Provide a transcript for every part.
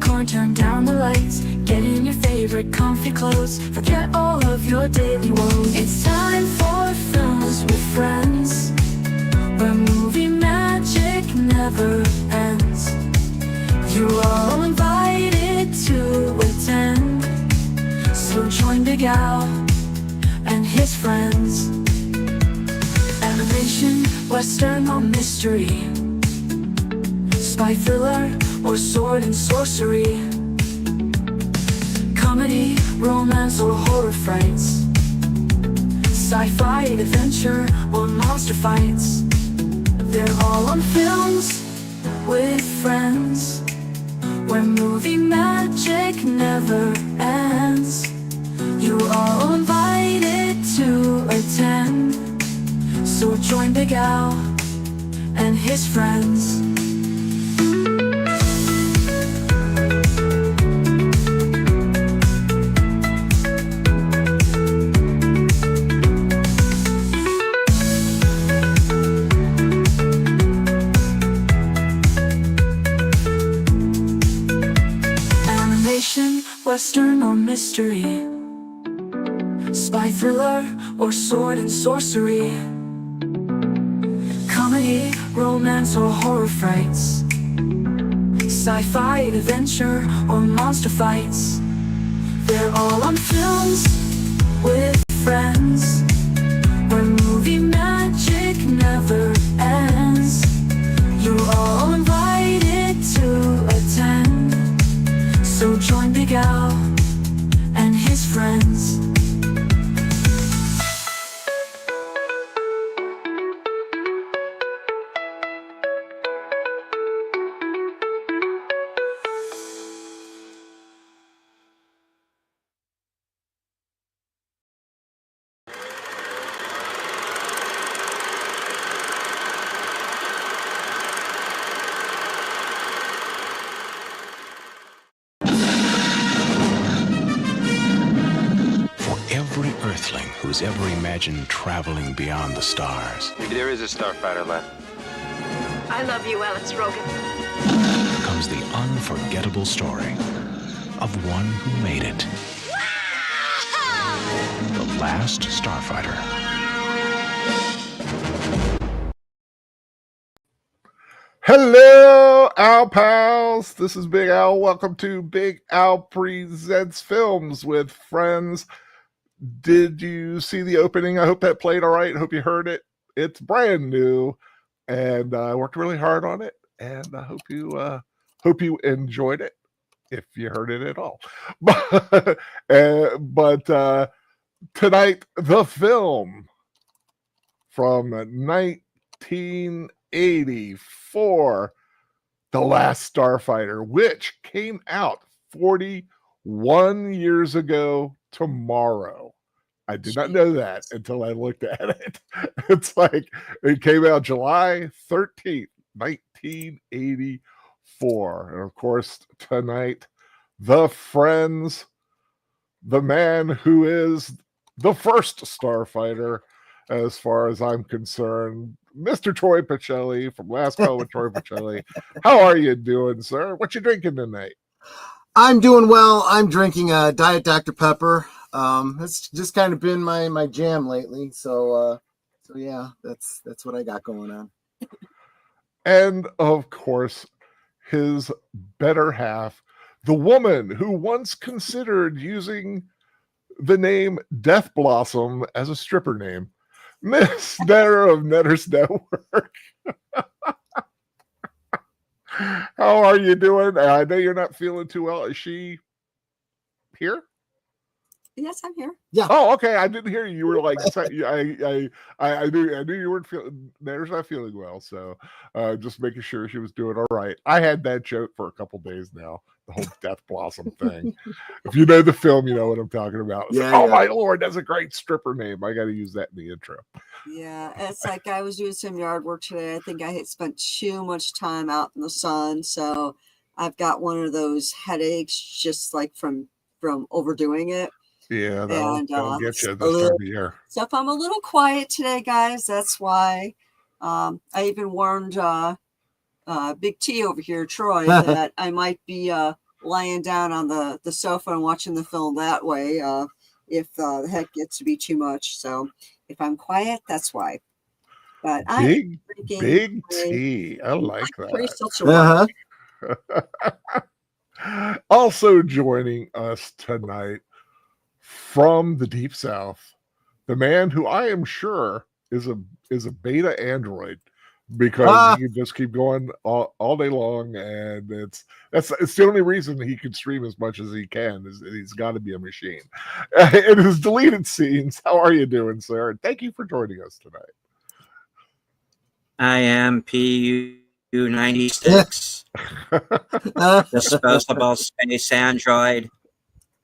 popcorn, turn down the lights, get in your favorite comfy clothes, forget all of your daily woes. It's time for Films with Friends, where movie magic never ends. You're all invited to attend, so join Big Al and his friends. Animation, western or mystery, spy thriller or sword and sorcery, comedy, romance or horror frights, sci-fi, adventure or monster fights. They're all on Films with Friends, where movie magic never ends. You're all invited to attend, so join Big Al and his friends. Animation, western or mystery, spy thriller or sword and sorcery, comedy, romance or horror frights, sci-fi, adventure or monster fights. They're all on Films with Friends, where movie magic never ends. You're all invited to attend, so join Big Al and his friends. Every Earthling who's ever imagined traveling beyond the stars. Maybe there is a starfighter left. I love you, Alex Rogan. Comes the unforgettable story of one who made it. The Last Starfighter. Hello, Al pals. This is Big Al. Welcome to Big Al Presents Films with Friends. Did you see the opening? I hope that played all right. I hope you heard it. It's brand new, and I worked really hard on it, and I hope you enjoyed it, if you heard it at all. But tonight, the film from 1984, The Last Starfighter, which came out 41 years ago tomorrow. I did not know that until I looked at it. It's like it came out July 13th, 1984. And of course, tonight, the Friends, the man who is the first starfighter, as far as I'm concerned, Mr. Troy Pacelli from Last Call with Troy Pacelli. How are you doing, sir? What you drinking tonight? I'm doing well. I'm drinking a Diet Dr. Pepper. It's just kind of been my jam lately. So yeah, that's what I got going on. And of course, his better half, the woman who once considered using the name Death Blossom as a stripper name, Miss Netter of Netter's Network. How are you doing? I know you're not feeling too well. Is she here? Yes, I'm here. Yeah. Oh, okay. I didn't hear you. You were like, I knew you weren't feeling. Netter's not feeling well, so just making sure she was doing all right. I had that joke for a couple days now. The whole Death Blossom thing. If you know the film, you know what I'm talking about. It's Yeah, like, oh yeah. my Lord, that's a great stripper name. I got to use that in the intro. Yeah, it's like I was doing some yard work today. I think I had spent too much time out in the sun, so I've got one of those headaches just like from overdoing it. Yeah, And, that'll get you a this time little- of year. So if I'm a little quiet today, guys, that's why. I even warned Big T over here, Troy, that I might be lying down on the sofa and watching the film that way. If the heck gets to be too much, so if I'm quiet, that's why. But I am drinking Big my T. I like pretty that. seltzer water. Also joining us tonight from the Deep South, the man who I am sure is a beta android, because he can just keep going all day long, and it's the only reason he can stream as much as he can, is that he's got to be a machine. In his deleted scenes, how are you doing, sir? And thank you for joining us tonight. I am PU-96, disposable space android.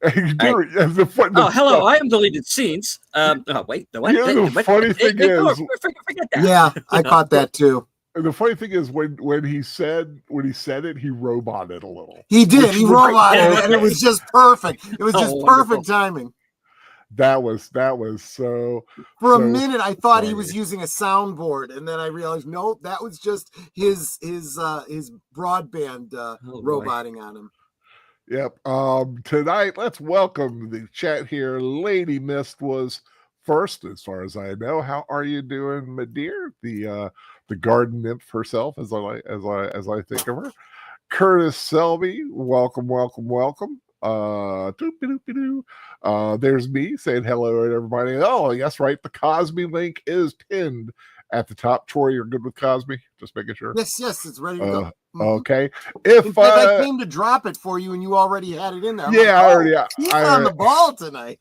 Hello, I am deleted scenes. Wait, the what? Yeah, the funny thing is, forget that. Yeah, I caught that too. And the funny thing is, when he said it, he roboted a little. He did. He roboted it, and it was just perfect. It was just perfect timing. That was so. For a minute, I thought he was using a soundboard, and then I realized no, that was just his broadband roboting on him. Yep. Tonight, let's welcome the chat here. Lady Mist was first, as far as I know. How are you doing, my dear? The garden nymph herself, as I think of her. Curtis Selby, welcome. There's me saying hello to everybody. Oh, yes, right. The Cosby link is pinned at the top. Troy, you're good with Cosby? Just making sure. Yes, it's ready to go. Okay. In fact, I came to drop it for you, and you already had it in there. He's on the ball tonight.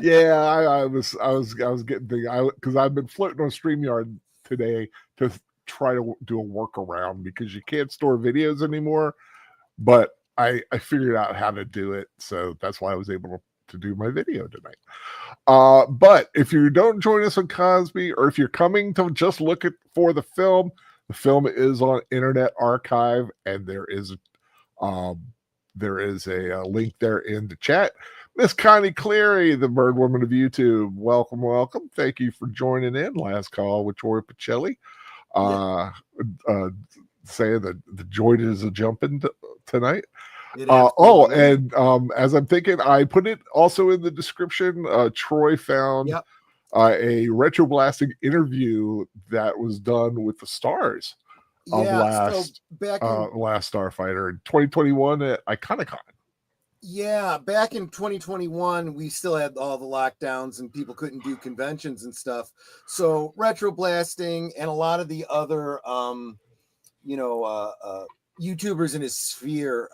Yeah, I was getting because I've been floating on StreamYard today to try to do a workaround, because you can't store videos anymore. But I figured out how to do it, so that's why I was able to do my video tonight. But if you don't join us on Cosby, or if you're coming to just look for the film is on Internet Archive, and there is a link there in the chat. Miss Connie Cleary, the Bird Woman of YouTube, welcome. Thank you for joining in. Last call with Troy Pacelli. Saying that the joint is a jumping tonight. As I'm thinking, I put it also in the description. Troy found a retroblasting interview that was done with the stars of Last Starfighter in 2021 at Iconicon. Yeah, back in 2021, we still had all the lockdowns and people couldn't do conventions and stuff. So retroblasting and a lot of the other YouTubers in his sphere,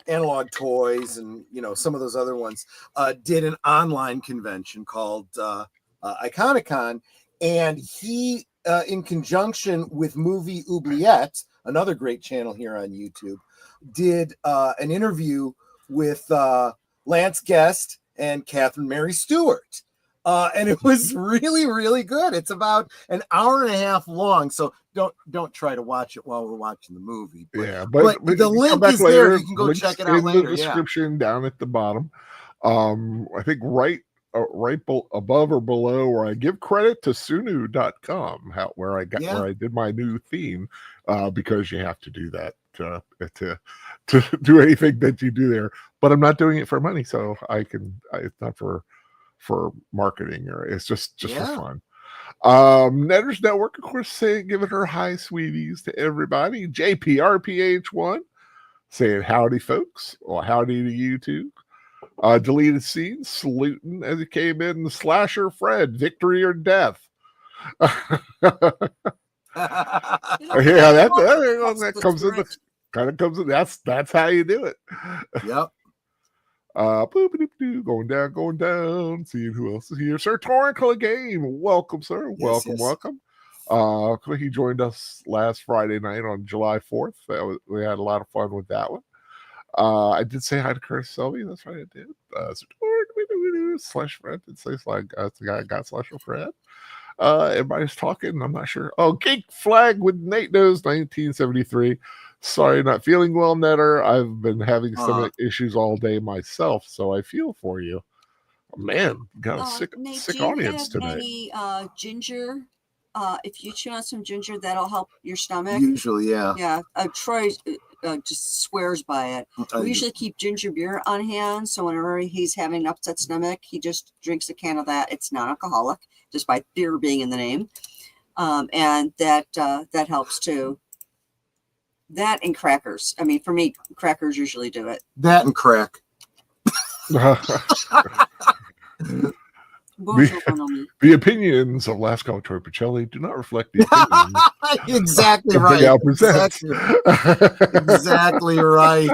Analog Toys and some of those other ones, did an online convention called Iconicon, and he in conjunction with Movie Oubliette, another great channel here on YouTube, did an interview with Lance Guest and Catherine Mary Stewart. And it was really, really good. It's about an hour and a half long, so don't try to watch it while we're watching the movie. But the link is there. You can go check it out later. The description down at the bottom. I think right above or below, where I give credit to Sunu.com, where I did my new theme, because you have to do that to do anything that you do there. But I'm not doing it for money, so it's not for marketing, or it's just for fun. Netters Network, of course, giving her hi sweeties to everybody. JPRPH1 saying howdy folks, or howdy to you too. Deleted scenes saluting as he came in. The Slasher Fred, victory or death. That comes in. That's how you do it. Yep. Going down. Seeing who else is here. Sir Torricle again. Welcome, sir. Welcome. He joined us last Friday night on July 4th. We had a lot of fun with that one. I did say hi to Curtis Selby. That's right, I did. Slash Fred did say I got Slash Fred. Everybody's talking. I'm not sure. Oh, Geek Flag with Nate Knows 1973. Sorry, not feeling well, Netter. I've been having some issues all day myself, so I feel for you. Man, got a sick audience tonight. Any ginger? If you chew on some ginger, that'll help your stomach. Usually, yeah. Yeah. Troy just swears by it. We usually keep ginger beer on hand, so whenever he's having an upset stomach, he just drinks a can of that. It's non-alcoholic, just by beer being in the name, and that helps too. That and crackers. I mean, for me, crackers usually do it. That and crack. The opinions of Last Call Troy Pacelli do not reflect the opinions exactly of right. Big Al Presents. Exactly right.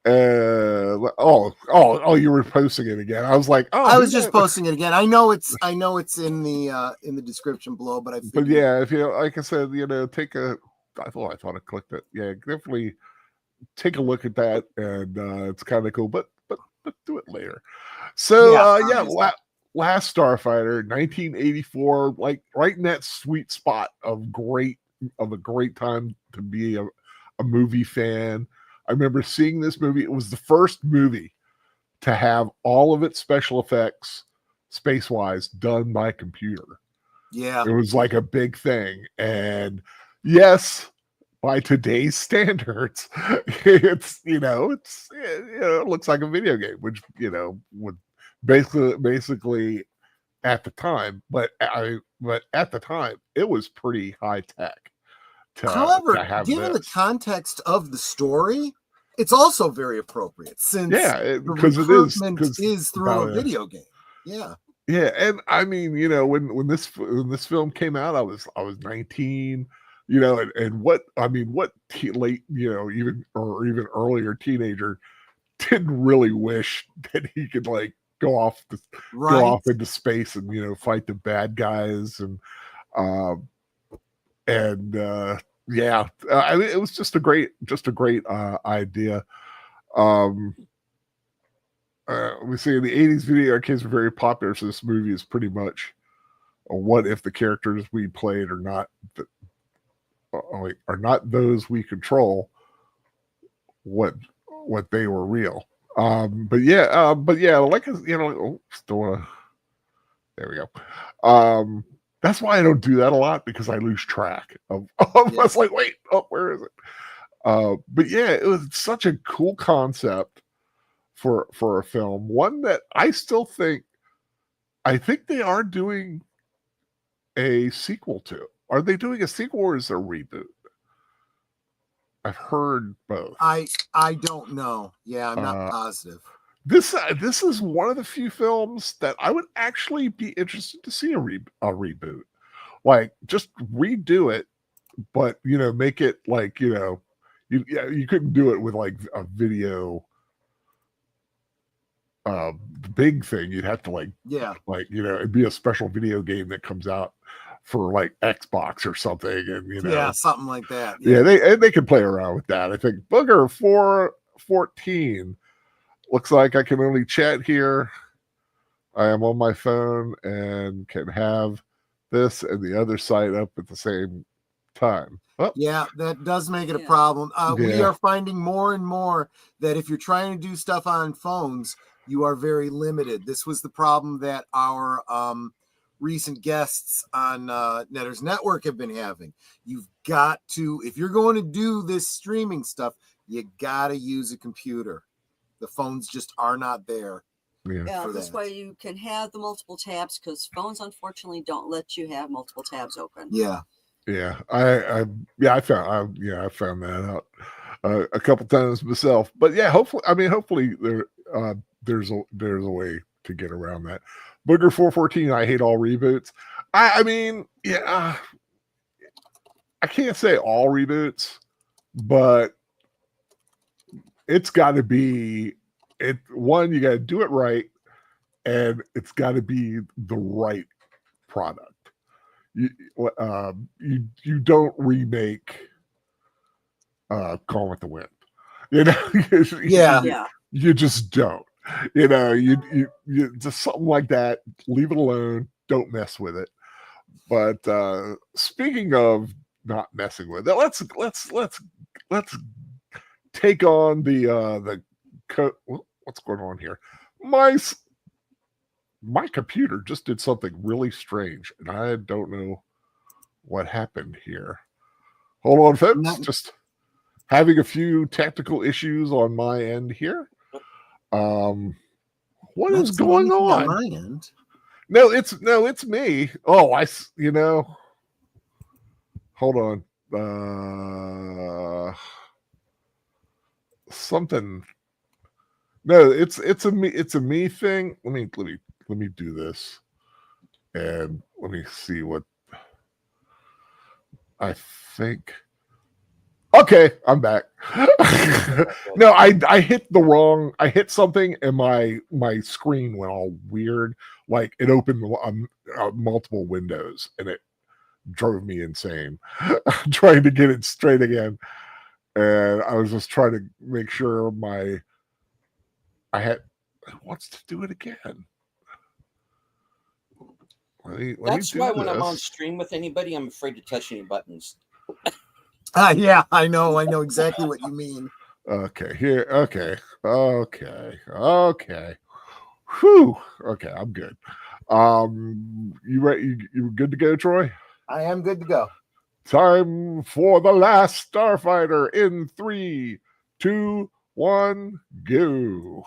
You were posting it again. I was like, I was just posting it again. I know it's in the description below, but yeah, if you like I said, take a. I thought I clicked it. Yeah, definitely take a look at that, and it's kind of cool. But do it later. So Last Starfighter, 1984, like right in that sweet spot of a great time to be a movie fan. I remember seeing this movie. It was the first movie to have all of its special effects, space-wise, done by computer. Yeah, it was like a big thing, and yes, by today's standards, it looks like a video game, which would basically at the time, but at the time it was pretty high tech. However, given the context of the story, it's also very appropriate since because it is through a video game. Yeah. Yeah, and I mean, when this film came out, I was 19. And what late, even earlier teenager didn't really wish that he could like go off into space and fight the bad guys and I mean, it was just a great idea. We see in the 80s, video arcades were very popular, so this movie is pretty much what if the characters we played are not those we control, what they were real. Like there we go. That's why I don't do that a lot, because I lose track of I was like, wait, where is it? But yeah, it was such a cool concept for a film, one that I think they are doing a sequel to. Are they doing a sequel or is it a reboot? I've heard both. I don't know. Yeah, I'm not positive. This is one of the few films that I would actually be interested to see a reboot. Like, just redo it, but make it like you couldn't do it with like a video big thing. You'd have to it'd be a special video game that comes out for like Xbox or something, and something like that. Yeah, they could play around with that. I think Booger 414 looks like I can only chat here. I am on my phone and can have this and the other site up at the same time. Oh. Yeah, that does make it a problem. We are finding more and more that if you're trying to do stuff on phones, you are very limited. This was the problem that our recent guests on Netters Network have been having. You've got to, if you're going to do this streaming stuff, you got to use a computer. The phones just are not there. Yeah, this way you can have the multiple tabs, because phones unfortunately don't let you have multiple tabs open. Yeah. Yeah, I found that out a couple times myself. But yeah, hopefully there's a way to get around that. Booger 414, I hate all reboots. I can't say all reboots, but it's got to be one, you got to do it right, and it's got to be the right product. You don't remake Gone with the Wind. You just don't. You just something like that. Leave it alone. Don't mess with it. But speaking of not messing with it, let's take on the what's going on here? My computer just did something really strange, and I don't know what happened here. Hold on, folks. having a few technical issues on my end here. What is going on? My end. No, it's me. Oh, hold on. Something. No, it's a me thing. Let me do this, and let me see what I think. Okay, I'm back. No, I hit something and my screen went all weird. Like it opened multiple windows and it drove me insane trying to get it straight again. And I was just trying to make sure it wants to do it again. That's why when I'm on stream with anybody, I'm afraid to touch any buttons. Yeah, I know exactly what you mean. Okay, here. Okay. Whew. Okay, I'm good. You ready? You good to go, Troy? I am good to go. Time for the last Starfighter in 3, 2, 1, go.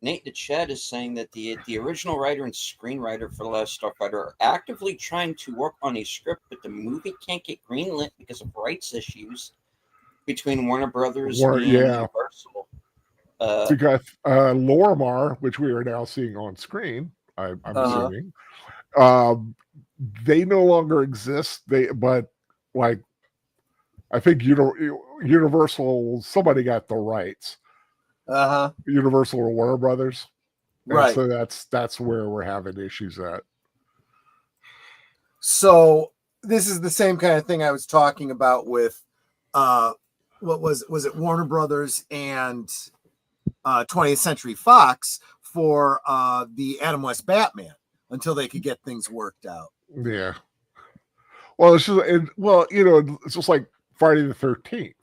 Nate the chat is saying that the original writer and screenwriter for The Last Starfighter are actively trying to work on a script, but the movie can't get greenlit because of rights issues between Warner Brothers and Universal. We got Lorimar, which we are now seeing on screen. I'm assuming they no longer exist. But I think Universal. Somebody got the rights. Universal or Warner Brothers, right? So that's where we're having issues at. So this is the same kind of thing I was talking about with what was it Warner Brothers and 20th Century Fox for the Adam West Batman until they could get things worked out. Yeah. Well, it's just like Friday the 13th.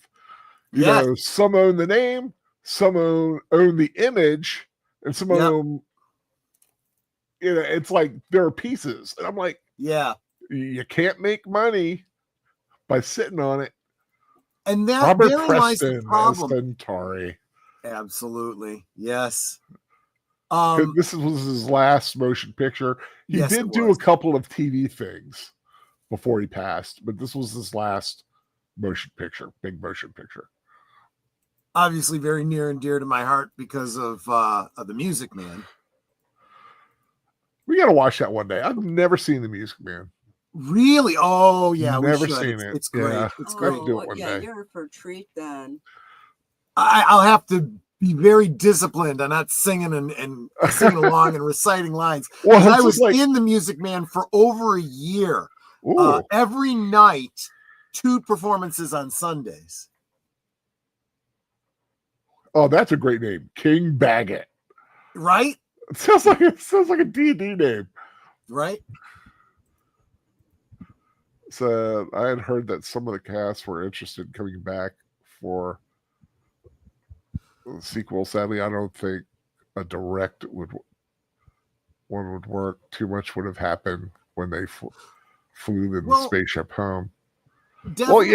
You know, some own the name. Some own the image, and some own, it's like there are pieces. And I'm like, you can't make money by sitting on it. And that Robert Preston as Centauri. Absolutely. Yes. This was his last motion picture. He did do a couple of TV things before he passed, but this was his last big motion picture. Obviously very near and dear to my heart because of The Music Man. We got to watch that one day. I've never seen The Music Man. Really? Oh, yeah. Never seen it. It's great. Yeah. It's great. Do it one day. You're for a treat then. I'll have to be very disciplined. I'm not singing and singing along and reciting lines. Well, I was in The Music Man for over a year. Every night, 2 performances on Sundays. Oh, that's a great name, King Baggett. Right? It sounds like a D&D name, right? So I had heard that some of the cast were interested in coming back for the sequel. Sadly, I don't think a direct would work. Too much would have happened when they flew the spaceship home. Definitely.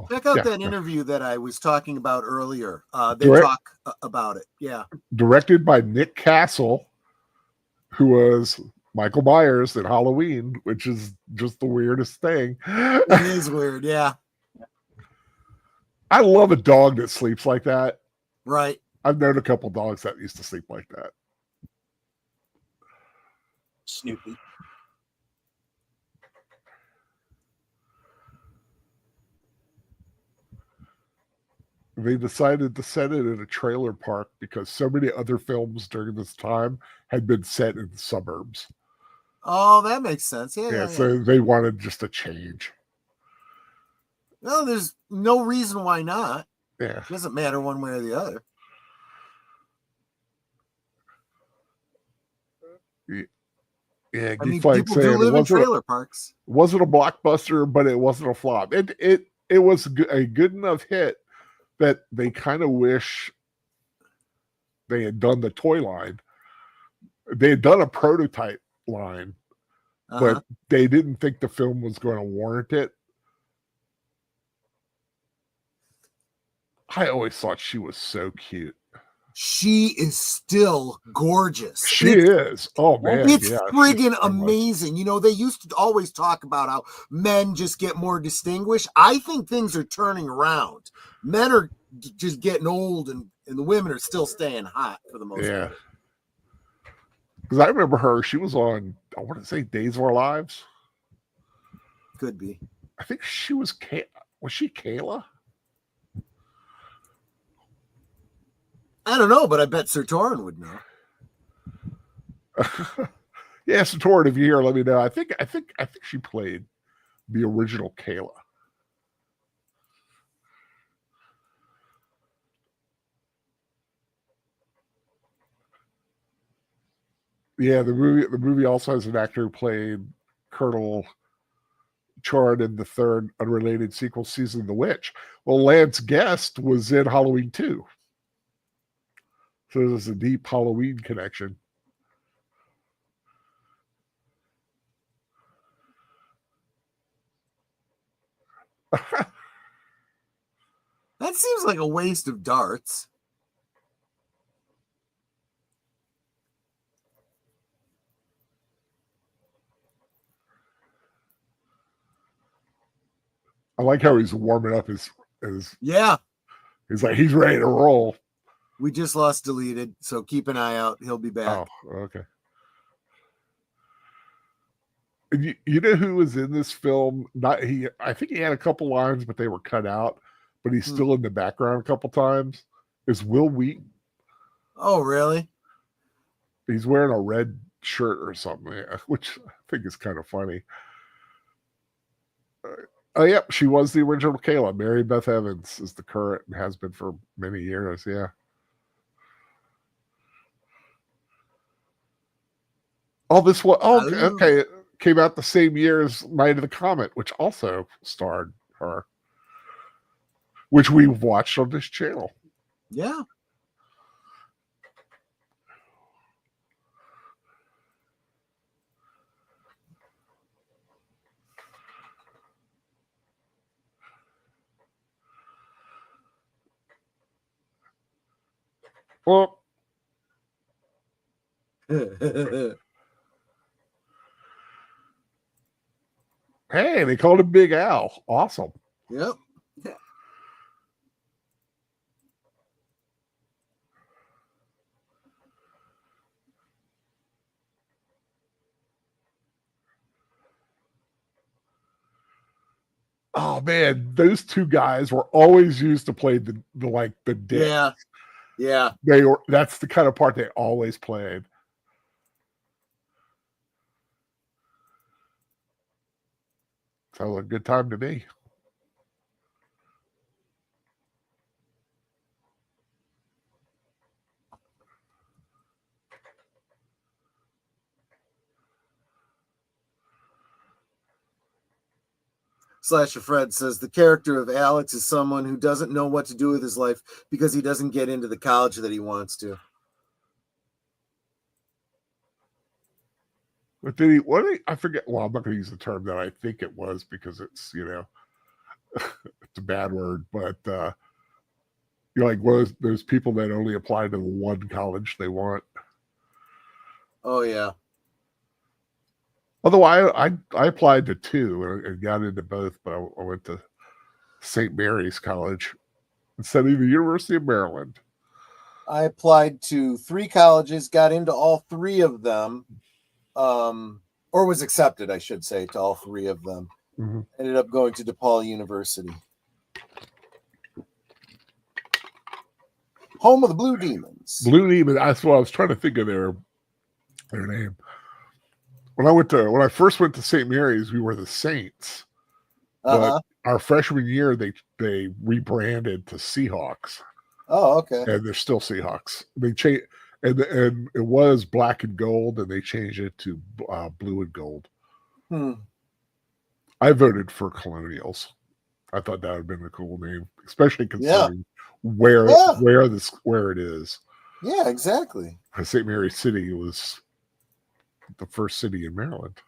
Check out that interview that I was talking about earlier. They talk about it. Yeah. Directed by Nick Castle, who was Michael Myers in Halloween, which is just the weirdest thing. It is weird, yeah. I love a dog that sleeps like that. Right. I've known a couple dogs that used to sleep like that. Snoopy. They decided to set it in a trailer park because so many other films during this time had been set in the suburbs. Oh, that makes sense. Yeah. So they wanted just a change. No, there's no reason why not. Yeah. It doesn't matter one way or the other. Yeah, I mean, people do live in trailer parks. It wasn't a blockbuster, but it wasn't a flop. It was a good enough hit that they kind of wish they had done the toy line. They had done a prototype line but they didn't think the film was going to warrant it. I always thought she was so cute. She is still gorgeous. She is. Oh man, it's yeah, friggin' amazing. You know, they used to always talk about how men just get more distinguished. I think things are turning around. Men are just getting old, and the women are still staying hot for the most part. Because I remember her. She was on, I want to say, Days of Our Lives. Could be. I think she was. Was she Kayla? I don't know, but I bet Sir Torrin would know. Yeah, Sir Torrin, if you hear, let me know. I think she played the original Kayla. Yeah, the movie also has an actor who played Colonel Chard in the third unrelated sequel, Season of the Witch. Well, Lance Guest was in Halloween 2. So there's a deep Halloween connection. That seems like a waste of darts. I like how he's warming up his Yeah. He's like, he's ready to roll. We just lost deleted, so keep an eye out. He'll be back. Oh, okay. And you know who was in this film? I think he had a couple lines, but they were cut out. But he's still in the background a couple times. Is Will Wheaton? Oh, really? He's wearing a red shirt or something, which I think is kind of funny. Oh, yep, she was the original Kayla. Mary Beth Evans is the current and has been for many years. Yeah. Oh, this one. Oh, okay. It came out the same year as Night of the Comet, which also starred her, which we've watched on this channel. Yeah. Well, hey, they called him Big Al. Awesome. Yep. Oh man, those two guys were always used to play the dick. Yeah. Yeah. That's the kind of part they always played. Sounds like a good time to me. Slasher Fred says the character of Alex is someone who doesn't know what to do with his life because he doesn't get into the college that he wants to. But I forget. Well, I'm not going to use the term that I think it was because it's, it's a bad word, but you're like one of those people that only apply to the one college they want. Oh, yeah. Although I applied to two and got into both, but I went to St. Mary's College instead of the University of Maryland. I applied to 3 colleges, got into all 3 of them, or was accepted, I should say, to all 3 of them. Mm-hmm. Ended up going to DePaul University. Home of the Blue Demons. Blue Demons, that's what I was trying to think of their name. When I first went to St. Mary's, we were the Saints. But our freshman year, they rebranded to Seahawks. Oh, okay. And they're still Seahawks. They changed, and it was black and gold, and they changed it to blue and gold. I voted for Colonials. I thought that would have been a cool name, especially considering where it is. Yeah, exactly. St. Mary's City was the first city in Maryland.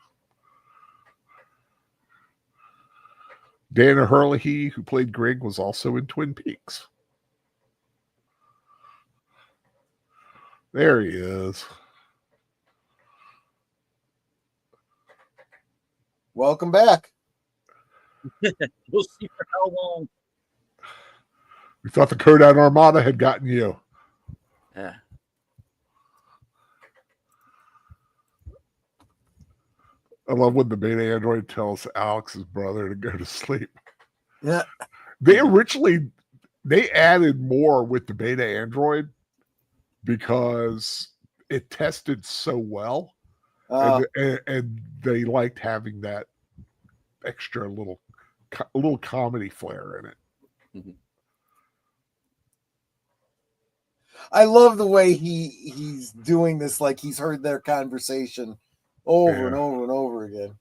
Dana Herlihy, who played Greg, was also in Twin Peaks. There he is. Welcome back. We'll see for how long. We thought the Kodak Armada had gotten you. Yeah. I love when the beta android tells Alex's brother to go to sleep. Yeah. They added more with the beta android because it tested so well, and they liked having that extra little comedy flair in it. Mm-hmm. I love the way he's doing this, like he's heard their conversation over and over and over again.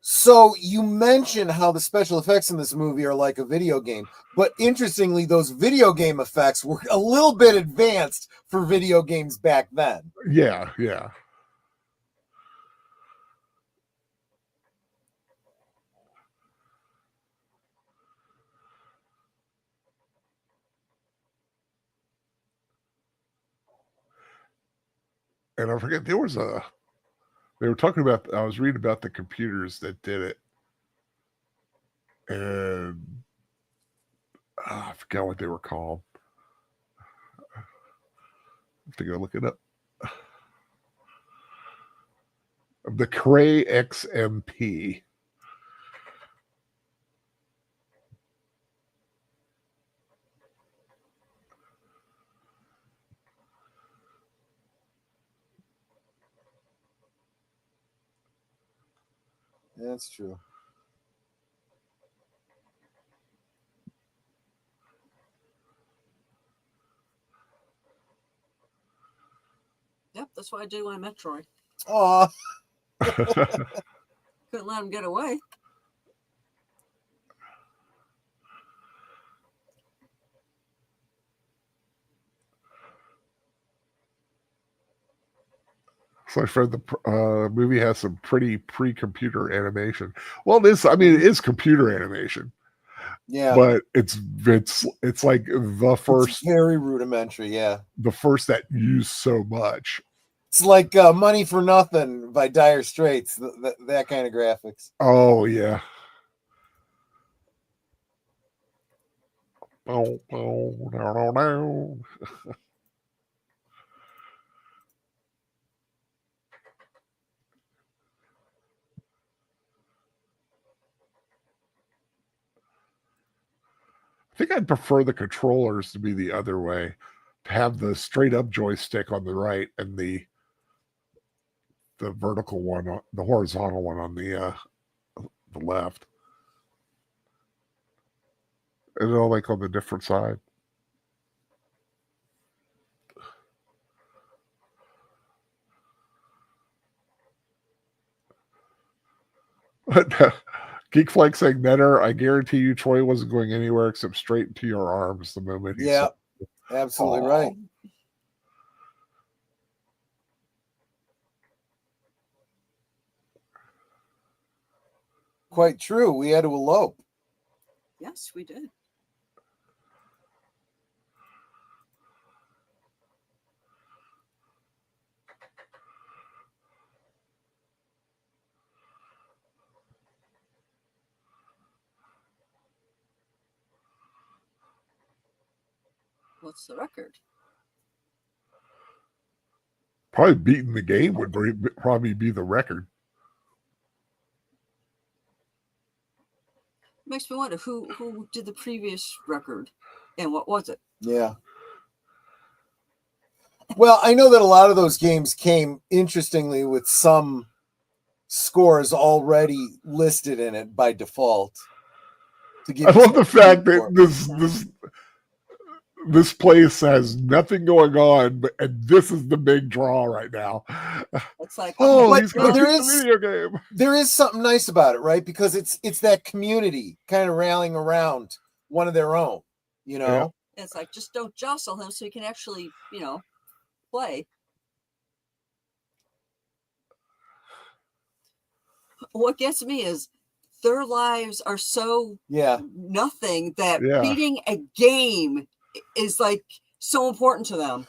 So you mentioned how the special effects in this movie are like a video game, but interestingly, those video game effects were a little bit advanced for video games back then. Yeah. And I forget, they were talking about, I was reading about the computers that did it. And I forgot what they were called. I have to go look it up. The Cray XMP. That's true. Yep, that's what I did when I met Troy. Oh, Couldn't let him get away. So I read the movie has some pretty pre-computer animation. Well, it is computer animation. yeah. But it's like the first, It's very rudimentary, yeah. the first that used so much. It's like Money for Nothing by Dire Straits, that kind of graphics. Oh yeah. Oh, no. I think I'd prefer the controllers to be the other way, to have the straight up joystick on the right and the vertical one, the horizontal one on the left. And all like on the different side. But Geek Flag saying, Netter, I guarantee you Troy wasn't going anywhere except straight into your arms the moment he saw you. Absolutely right. Quite true. We had to elope. Yes, we did. What's the record? Probably beating the game would probably be the record. Makes me wonder who did the previous record and what was it? Yeah. Well, I know that a lot of those games came, interestingly, with some scores already listed in it by default. I love the fact that this place has nothing going on, and this is the big draw right now. It's like, he's going to beat the video game. There is something nice about it, right? Because it's that community kind of rallying around one of their own, you know? Yeah. It's like, just don't jostle him so you can actually, play. what gets me is their lives are so Yeah. nothing that Yeah. beating a game is like so important to them.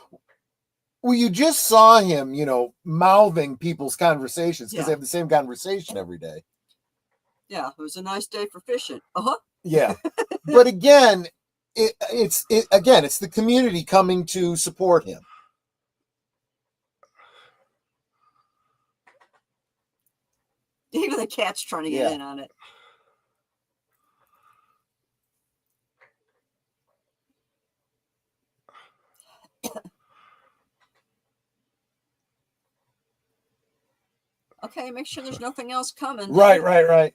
Well, you just saw him, mouthing people's conversations because Yeah. they have the same conversation every day. Yeah, it was a nice day for fishing. Uh-huh. Yeah. But again, it's the community coming to support him. Even the cat's trying to get Yeah. in on it. Okay, make sure there's nothing else coming. Right.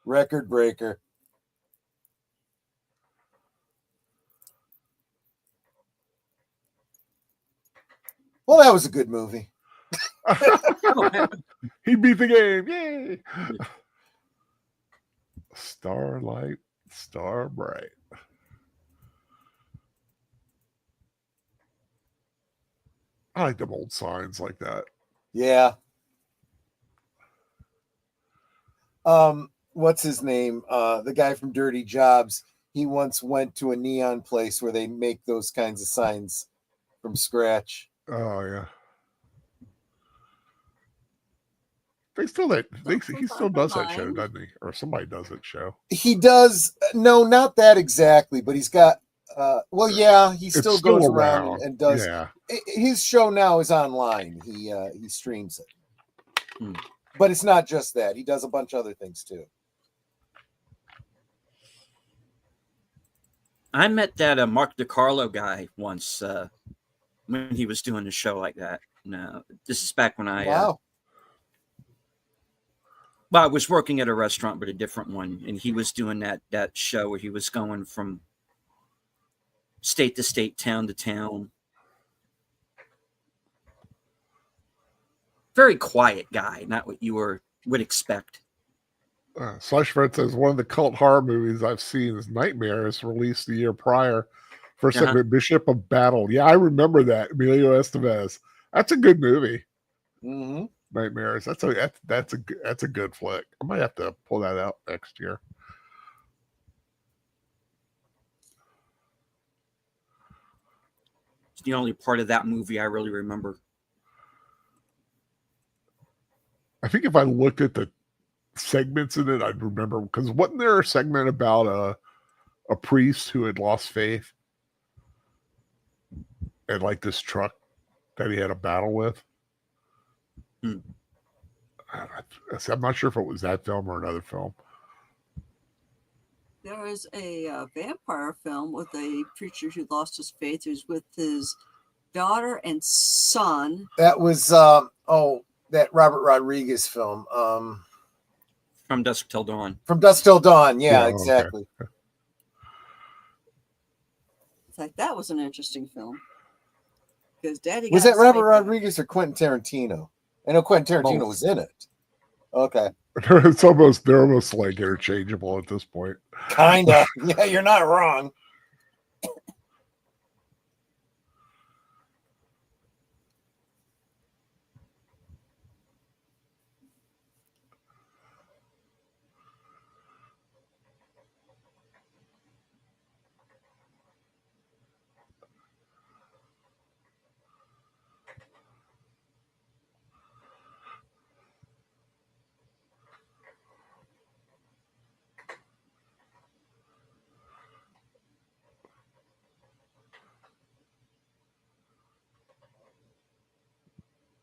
Record breaker. Well, that was a good movie. He beat the game. Yay! Starlight, star bright. I like them old signs like that. Yeah. What's his name? The guy from Dirty Jobs. He once went to a neon place where they make those kinds of signs from scratch. Oh yeah. He still does that show, doesn't he? Or somebody does that show. He does. No, not that exactly, but he's got. He still goes around and does. Yeah. His show now is online. He streams it, but it's not just that. He does a bunch of other things too. I met that Mark DiCarlo guy once when he was doing a show like that. No, this is back when I I was working at a restaurant, but a different one, and he was doing that show where he was going from state to state, town to town. Very quiet guy, not what you would expect. Slushford says one of the cult horror movies I've seen is Nightmares, released the year prior. First segment, Bishop of Battle. Yeah, I remember that. Emilio Estevez. That's a good movie. Mm-hmm. Nightmares. That's a good flick. I might have to pull that out next year. It's the only part of that movie I really remember. I think if I looked at the segments in it, I'd remember, because wasn't there a segment about a priest who had lost faith and like this truck that he had a battle with? I'm not sure if it was that film or another film. There is a vampire film with a preacher who lost his faith, who's with his daughter and son. That was that Robert Rodriguez film. From Dusk Till Dawn. From Dusk Till Dawn. Yeah, exactly. Okay. It's like, that was an interesting film. Because Daddy was that Robert Rodriguez or Quentin Tarantino? I know Quentin Tarantino was in it. Okay. They're almost like interchangeable at this point. Kinda. Yeah, you're not wrong.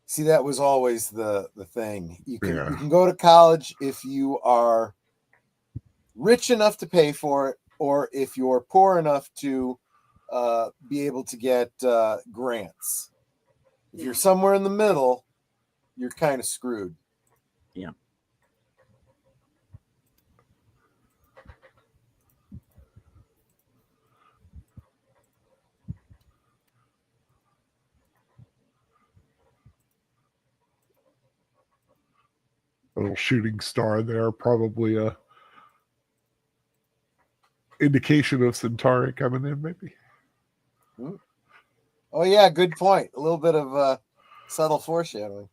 See, that was always the thing. You can go to college if you are rich enough to pay for it, or if you're poor enough to be able to get grants. If you're somewhere in the middle, you're kind of screwed. Yeah. A little shooting star there, probably a indication of Centauri coming in, maybe. Oh yeah, good point. A little bit of Subtle foreshadowing.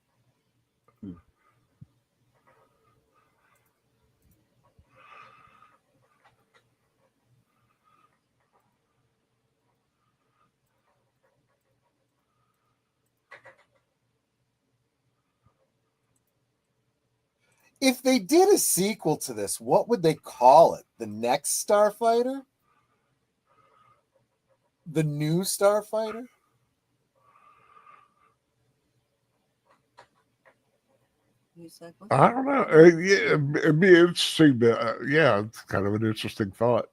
If they did a sequel to this, what would they call it? The next Starfighter? The new Starfighter? I don't know. Yeah, it'd be interesting. Yeah, it's kind of an interesting thought.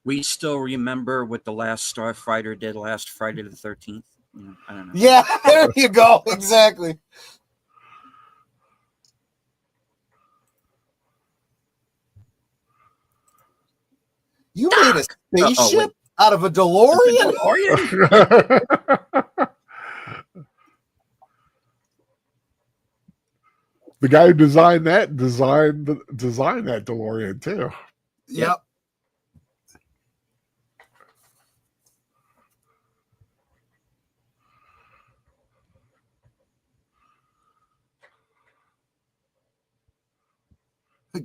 We still remember what the last Starfighter did last Friday the 13th. I don't know. Yeah, there you go. Exactly. You made a spaceship out of a DeLorean? The guy who designed that designed that DeLorean too. Yep.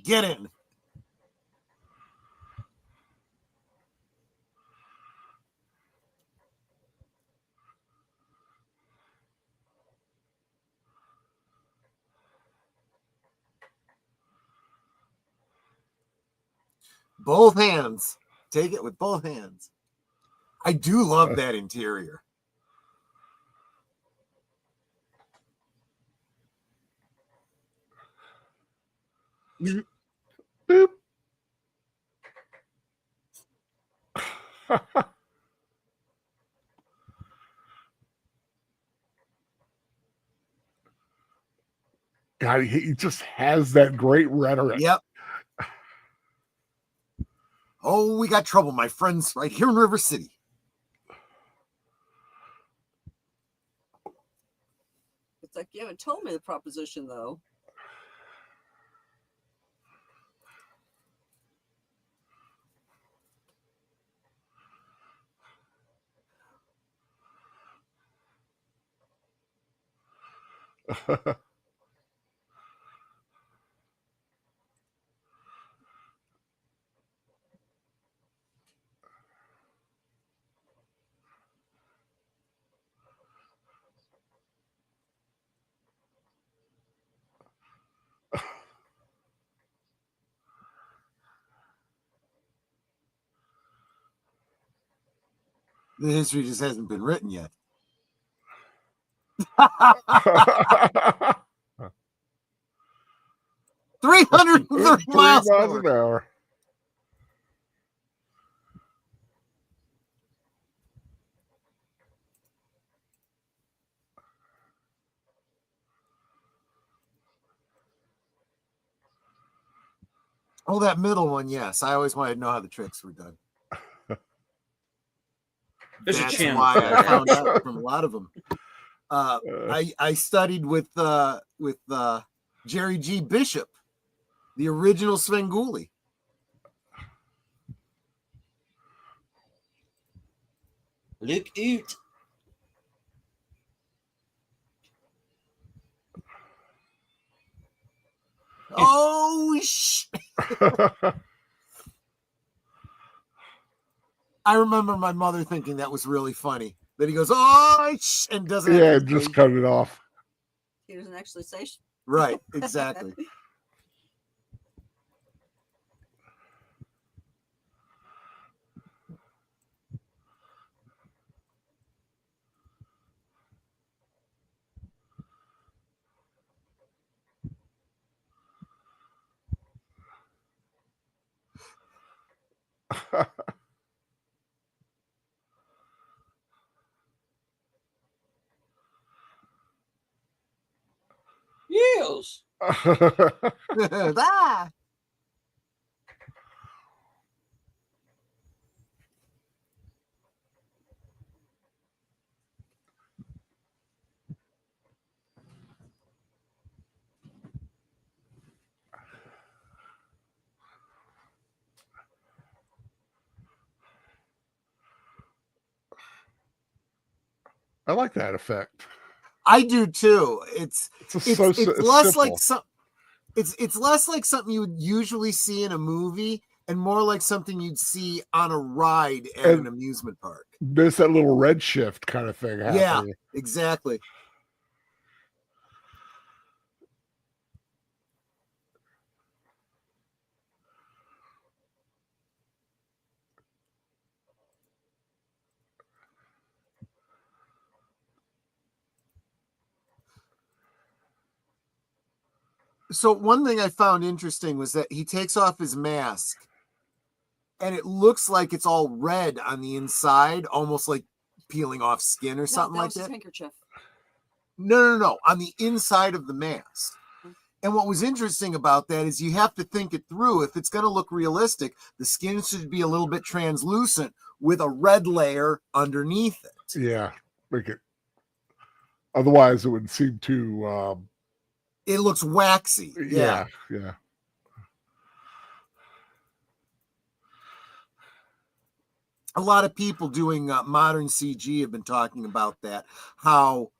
Get in. Both hands. Take it with both hands. I do love that interior. Boop. God, he just has that great rhetoric. Yep. Oh, we got trouble, my friends, right here in River City. It's like, you haven't told me the proposition, though. The history just hasn't been written yet. 330 miles an hour. Oh, that middle one, yes. I always wanted to know how the tricks were done. There's That's a channel why for I that. found out from a lot of them. I studied with Jerry G. Bishop, the original Svengoolie. Look out. Oh, I remember my mother thinking that was really funny. That he goes, oh, and doesn't. Yeah, just cut it off. He doesn't actually say. Right, exactly. Yes. Ah. I like that effect. I do too. It's less simple. like some. It's less like something you would usually see in a movie, and more like something you'd see on a ride at an amusement park. There's that little red shift kind of thing happening. Yeah, exactly. So one thing I found interesting was that he takes off his mask and it looks like it's all red on the inside, almost like peeling off skin or something like that. Handkerchief. No. On the inside of the mask. And what was interesting about that is you have to think it through. If it's going to look realistic, the skin should be a little bit translucent with a red layer underneath it. Yeah. Make it. Otherwise, it would seem too. It looks waxy. Yeah. A lot of people doing modern CG have been talking about that, how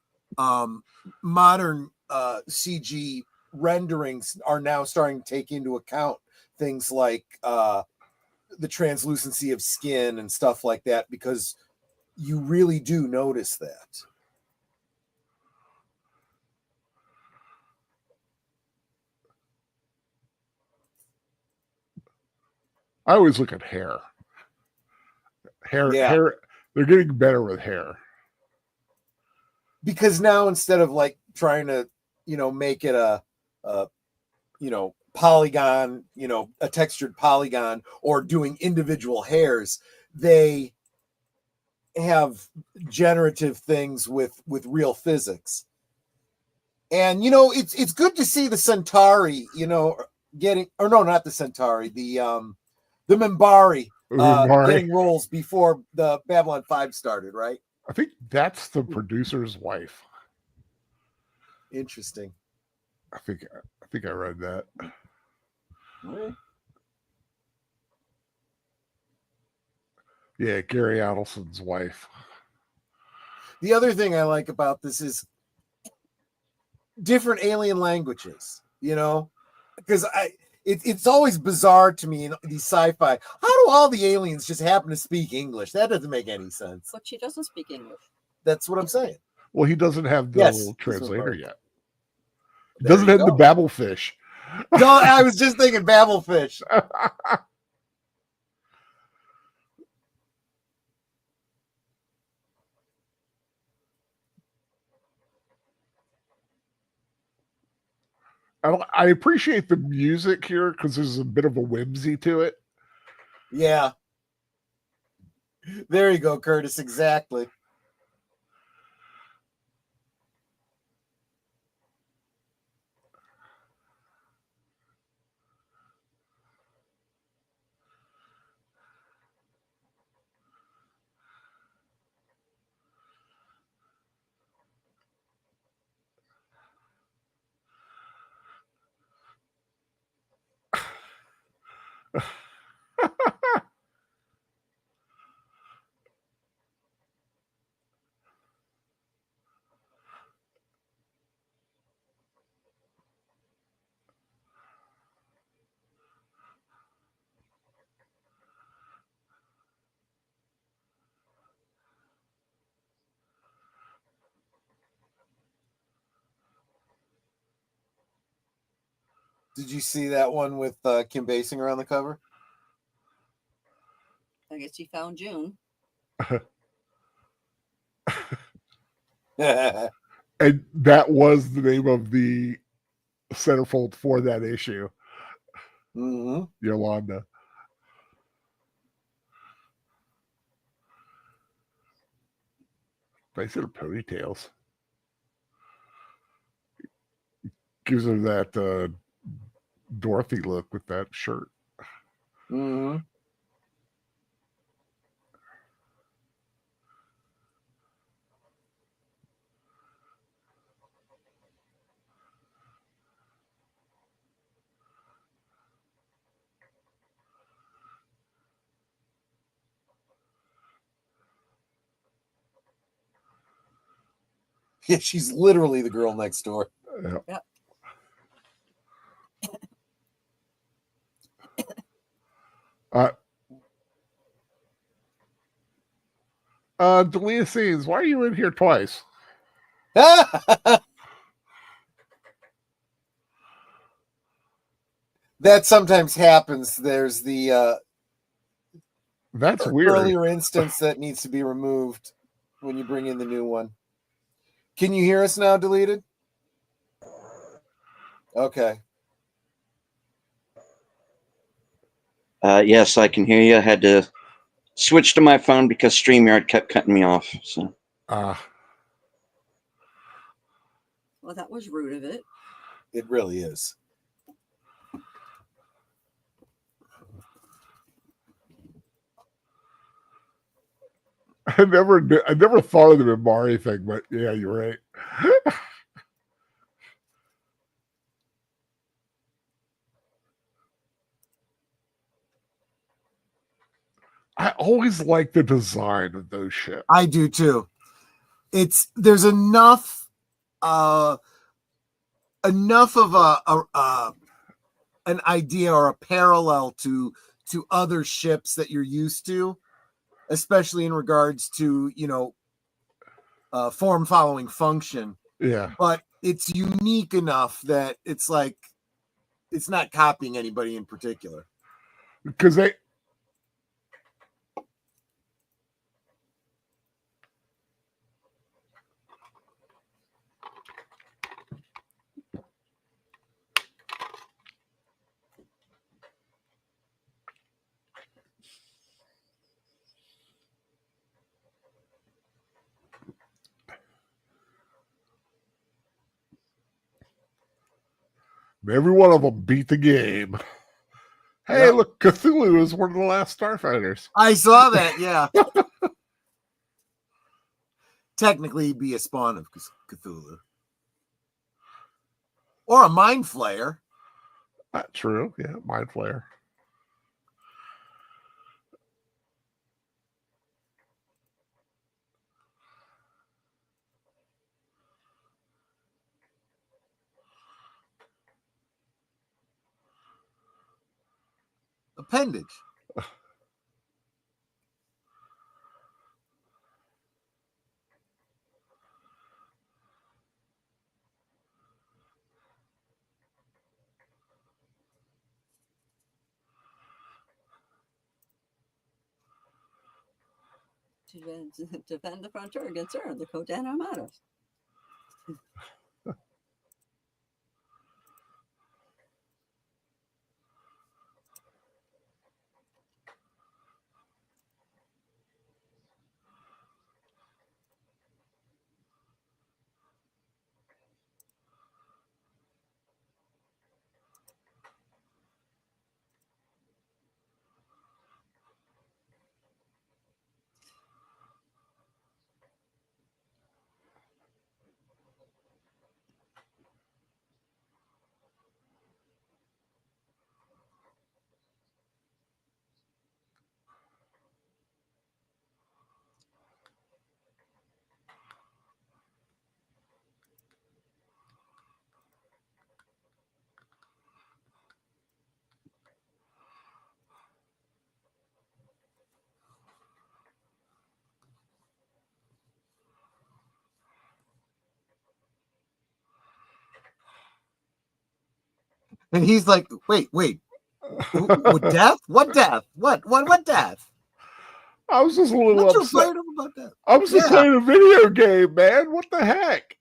modern CG renderings are now starting to take into account things like the translucency of skin and stuff like that, because you really do notice that. I always look at hair. Hair. They're getting better with hair. Because now instead of like trying to, make it a polygon, a textured polygon, or doing individual hairs, they have generative things with real physics. And it's good to see the Centauri, getting, or no, not the Centauri, the Minbari getting roles before the Babylon 5 started, right? I think that's the producer's wife. Interesting. I think I read that. Really? Yeah, Gary Adelson's wife. The other thing I like about this is different alien languages, because it's always bizarre to me in these sci-fi. How do all the aliens just happen to speak English? That doesn't make any sense. But she doesn't speak English. That's what I'm saying. Well, he doesn't have the little translator yet. He There doesn't you have the go. Babelfish. No, I was just thinking Babelfish. I appreciate the music here because there's a bit of a whimsy to it. Yeah. There you go, Curtis. Exactly. Did you see that one with Kim Basinger on the cover? I guess he found June. And that was the name of the centerfold for that issue. Mm-hmm. Yolanda. Nice little ponytails. Gives her that Dorothy look with that shirt. Mm-hmm. Yeah, she's literally the girl next door. Yeah. Deleted scenes. Why are you in here twice? That sometimes happens. There's the That's weird. earlier instance that needs to be removed when you bring in the new one. Can you hear us now, Deleted? Okay. Yes, I can hear you. I had to switch to my phone because StreamYard kept cutting me off. So Well, that was rude of it. It really is. I never thought of the Mimari thing, but yeah, you're right. I always like the design of those ships. I do too. There's enough of an idea or a parallel to other ships that you're used to, especially in regards to form following function. Yeah, but it's unique enough that it's like it's not copying anybody in particular. because they. Every one of them beat the game. Hey, Yep. look, Cthulhu is one of the last Starfighters. I saw that, yeah. Technically, he'd be a spawn of Cthulhu. Or a mind flayer. True, yeah, Mind Flayer. Appendage. To defend the frontier against her, the Khotan armada. And he's like, wait. What death? What death? What death? I was just a little What you upset. afraid of about that? I was just playing a video game, man. What the heck?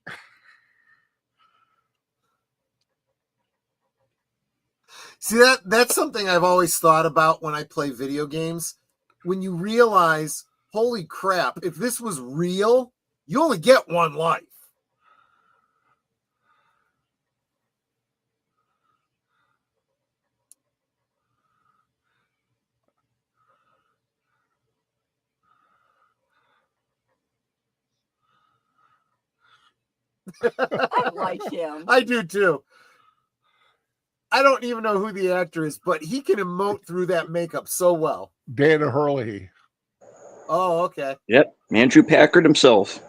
See, that's something I've always thought about when I play video games. When you realize, holy crap, if this was real, you only get one life. I like him. I do too. I don't even know who the actor is, but he can emote through that makeup so well. Dana Hurley. Oh, okay. yep, Andrew Packard himself.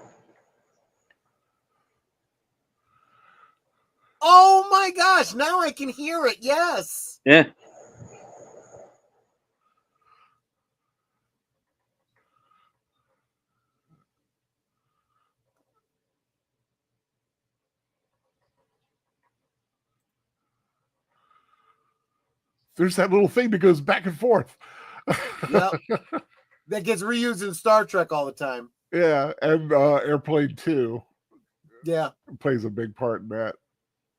Oh my gosh! Now I can hear it. Yes. Yeah. There's that little thing that goes back and forth. Yep. That gets reused in Star Trek all the time. Yeah, and Airplane 2 Yeah. plays a big part in that.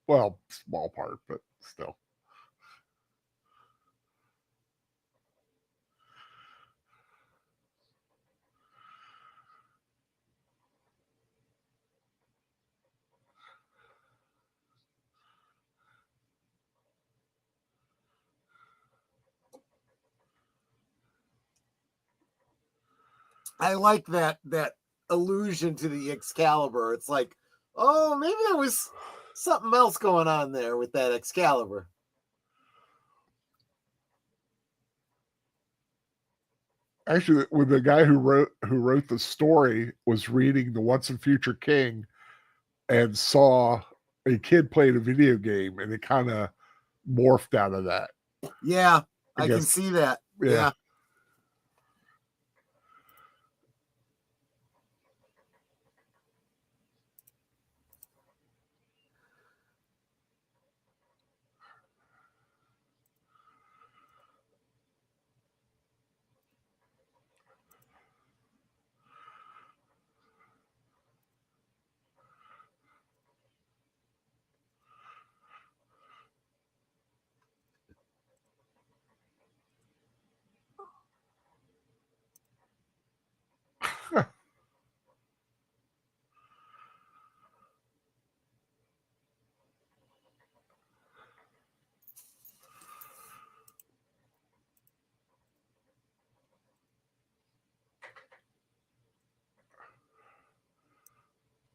Well, small part, but still. I like that allusion to the Excalibur. It's like, oh, maybe there was something else going on there with that Excalibur. Actually, when the guy who wrote the story was reading The Once and Future King and saw a kid playing a video game, and it kind of morphed out of that. Yeah, I can guess. see that. Yeah. Yeah.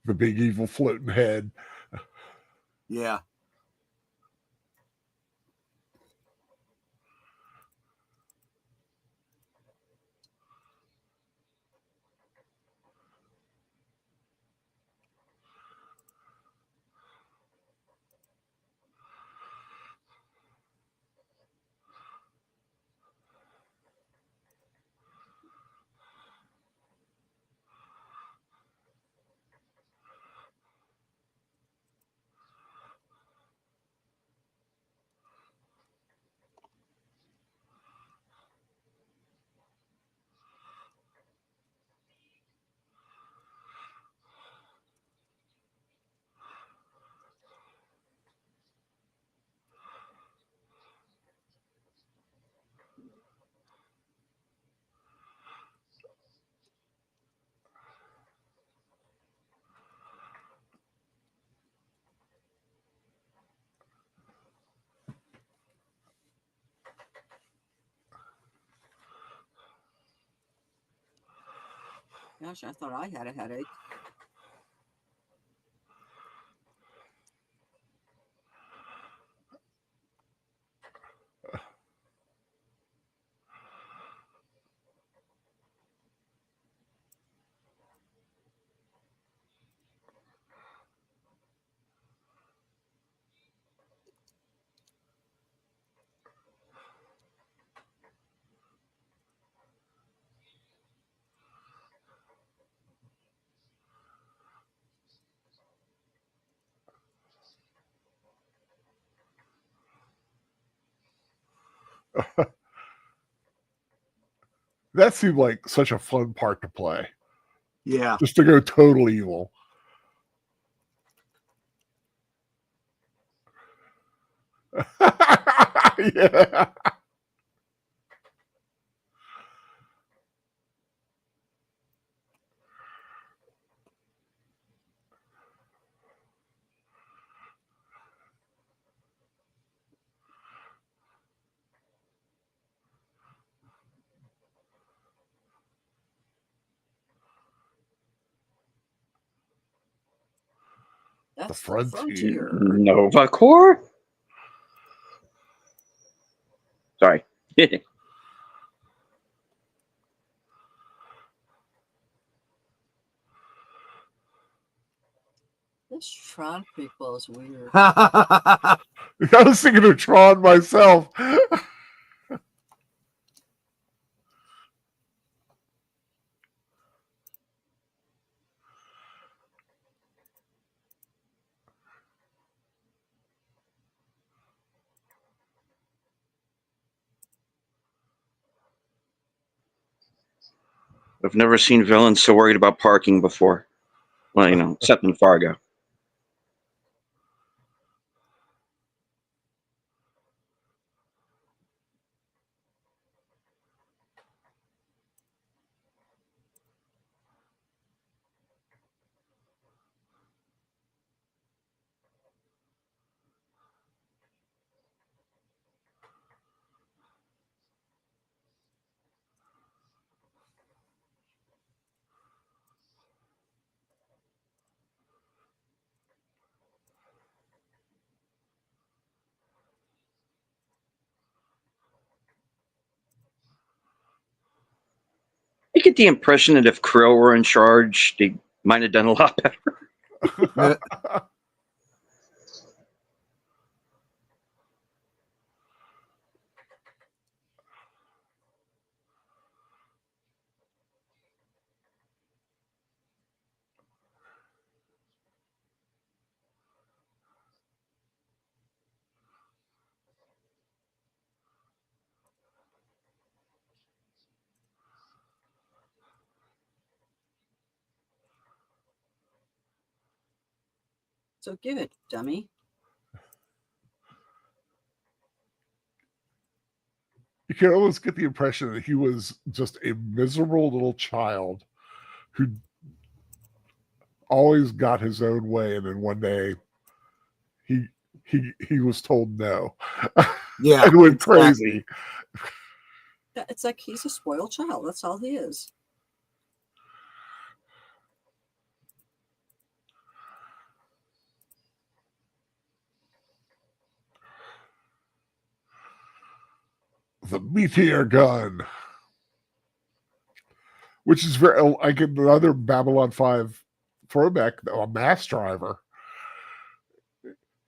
The big evil floating head. Yeah. Gosh, I thought I had a headache. That seemed like such a fun part to play. Yeah. Just to go total evil. Yeah. That's the frontier. frontier. Nova Corps? Sorry. This This Tron prequel is weird. I was thinking of Tron myself. I've never seen villains so worried about parking before. Well, you know, except in Fargo. I get the impression that if Krill were in charge, they might have done a lot better. So give it, dummy. You can almost get the impression that he was just a miserable little child who always got his own way, and then one day he was told no. Yeah, and went exactly. crazy. It's like he's a spoiled child. That's all he is. The meteor gun, which is very like another Babylon 5 throwback, a mass driver.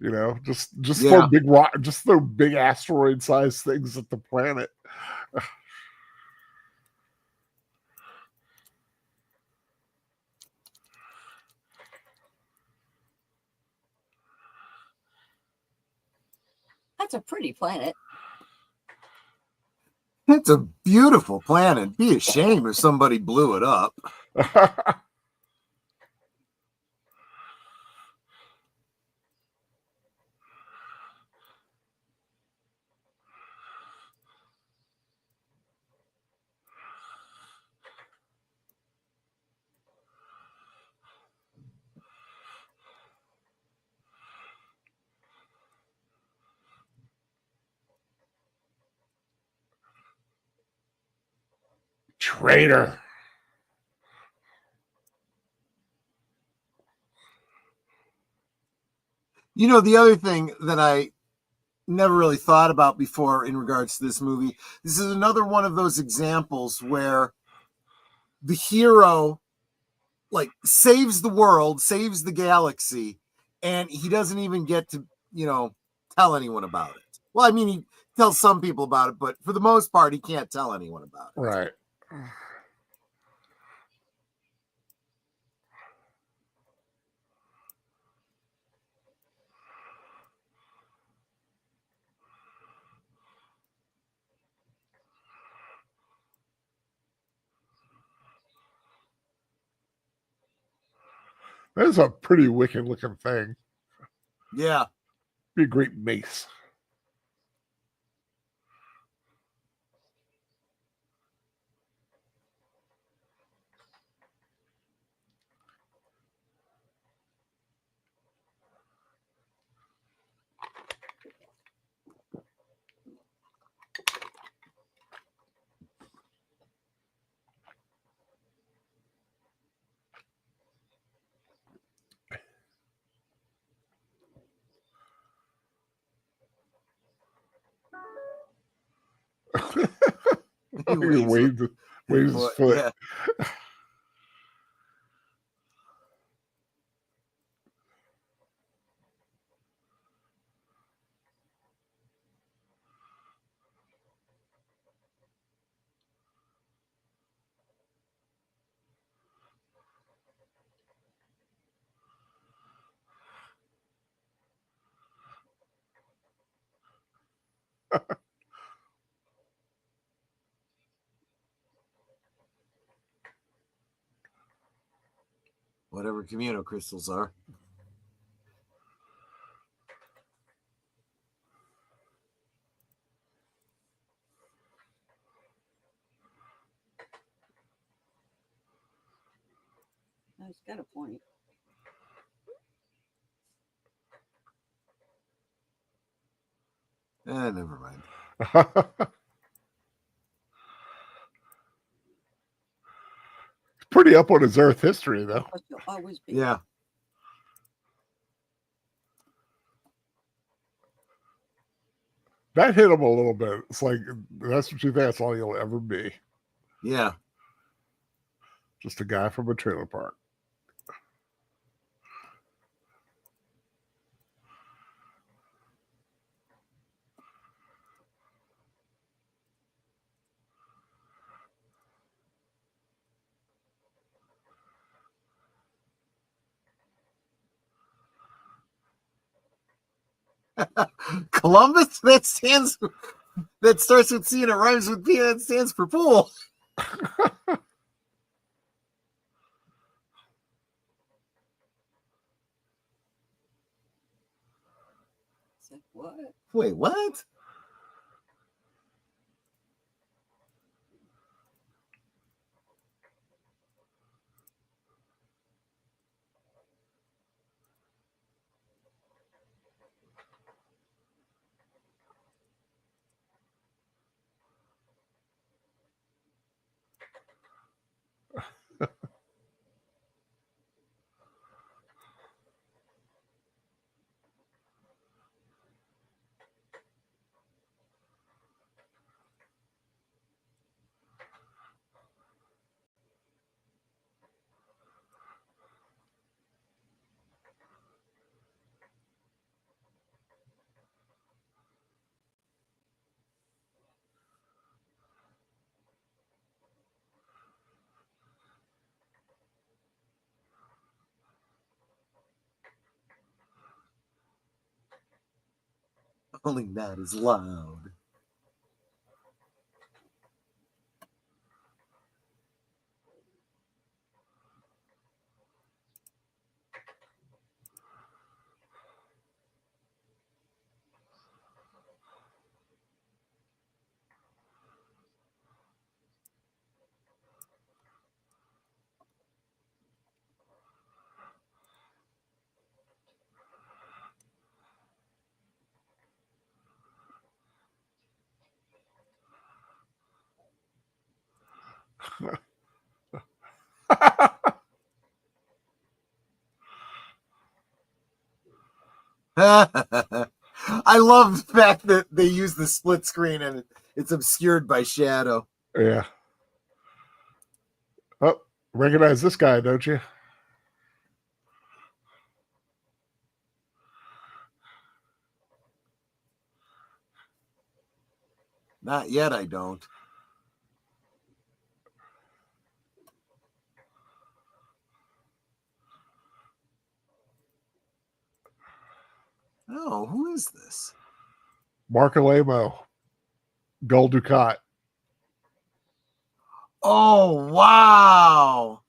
You know, just throw big rock, just throw big asteroid sized things at the planet. That's a pretty planet. It's a beautiful planet. Be a shame if somebody blew it up. Traitor. You know, the other thing that I never really thought about before in regards to this movie, this is another one of those examples where the hero like saves the world, saves the galaxy, and he doesn't even get to, you know, tell anyone about it. Well, I mean, he tells some people about it, but for the most part, he can't tell anyone about it. Right. That is a pretty wicked looking thing. Yeah. Be a great mace. He waves his foot. Yeah. Whatever communocrystals are. He's got a point. Never mind. Pretty up on his Earth history, though. But you'll always be. Yeah. That hit him a little bit. It's like, that's what you think that's all you'll ever be. Yeah. Just a guy from a trailer park. Columbus? That starts with C and it rhymes with P and it stands for pool. It's like, what? Wait, what? Only not as loud. I love the fact that they use the split screen and it's obscured by shadow. Yeah. Oh, recognize this guy, don't you? Not yet, I don't. Oh, who is this? Mark Alamo, Gold Ducat. Oh, wow.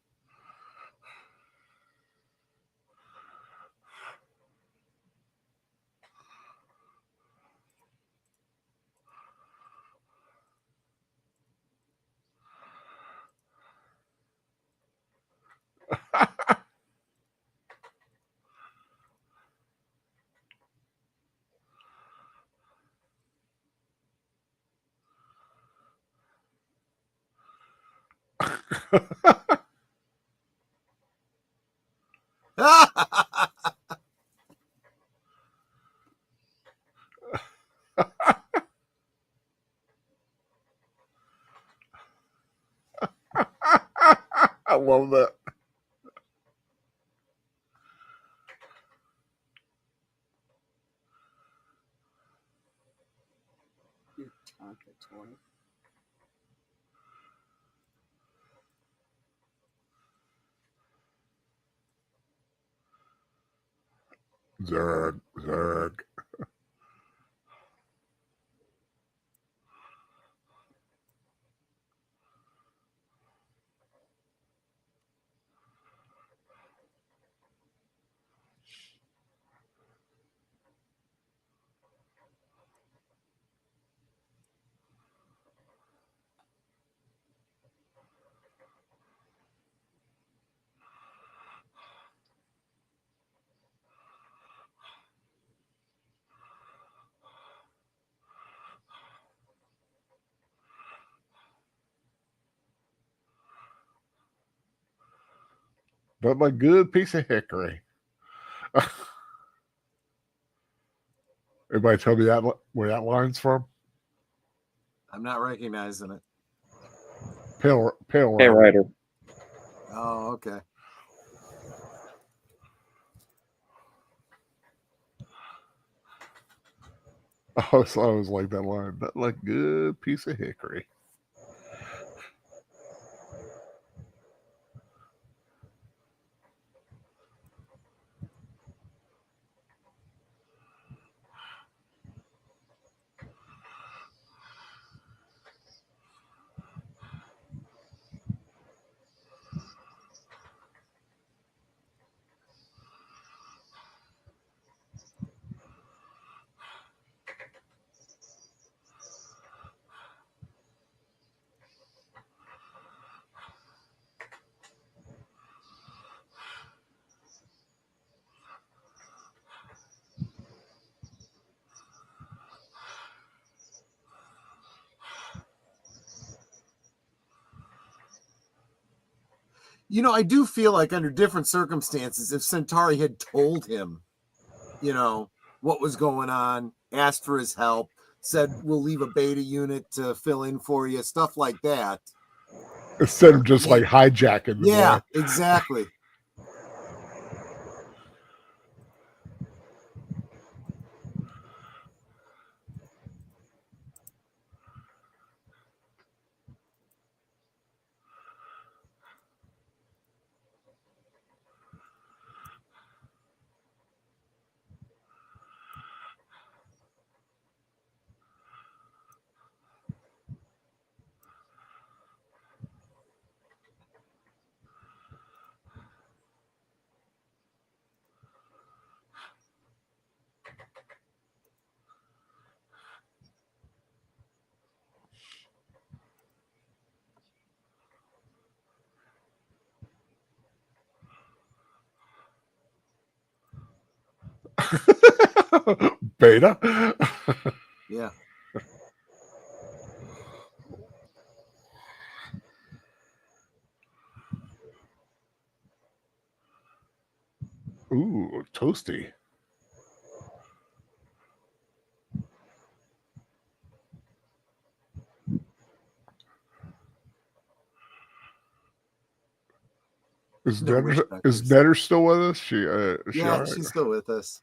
I love that. You Tonka toy. Zerg. But my good piece of hickory. Everybody tell me where that line's from? I'm not recognizing it. Pale Hey, Rider. Ryder. Oh, okay. Oh, so I always like that line. But like good piece of hickory. You know, I do feel like under different circumstances, if Centauri had told him, you know, what was going on, asked for his help, said, we'll leave a beta unit to fill in for you, stuff like that. Instead of just like hijacking the Yeah, boy. exactly. Beta. Yeah. Ooh, toasty. Is No Netter, witch is doctors. Netter still with us? Is she Yeah, all right? she's still with us.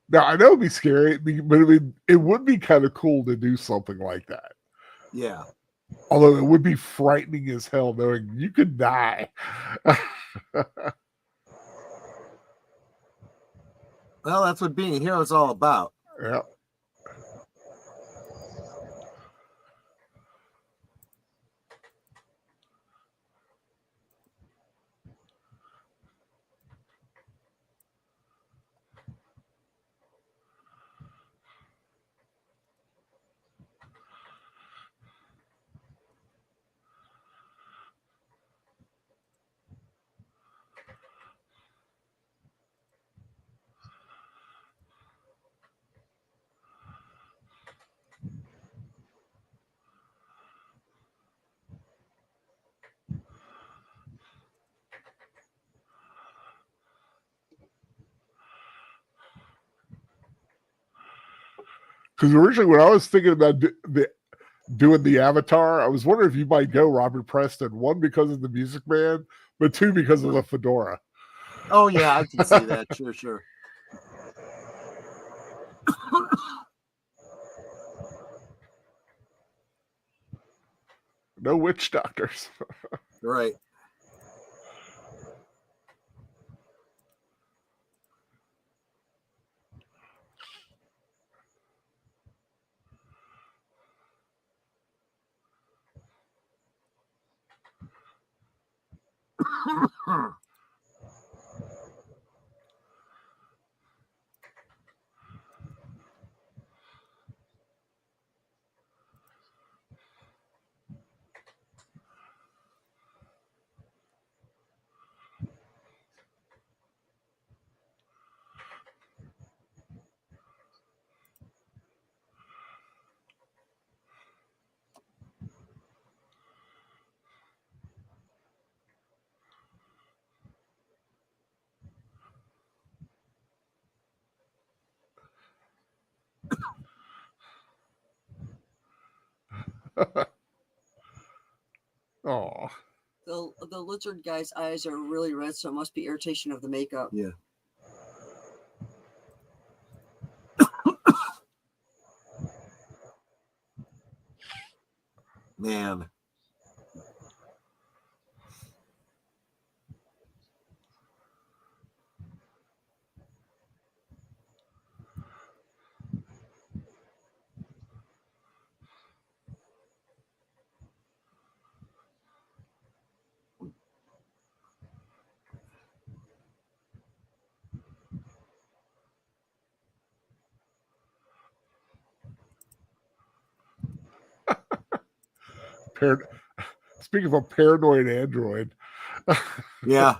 Now I know it'd be scary, but it would be kind of cool to do something like that. Yeah. Although it would be frightening as hell knowing you could die. Well, that's what being a hero is all about. Yeah. Because originally, when I was thinking about doing the Avatar, I was wondering if you might go Robert Preston. One, because of the Music Man, but two, because of the fedora. Oh, yeah, I can see that. Sure. No witch doctors. Right. Oh, The lizard guy's eyes are really red, so it must be irritation of the makeup. Yeah. Man. Speaking of a paranoid android. Yeah.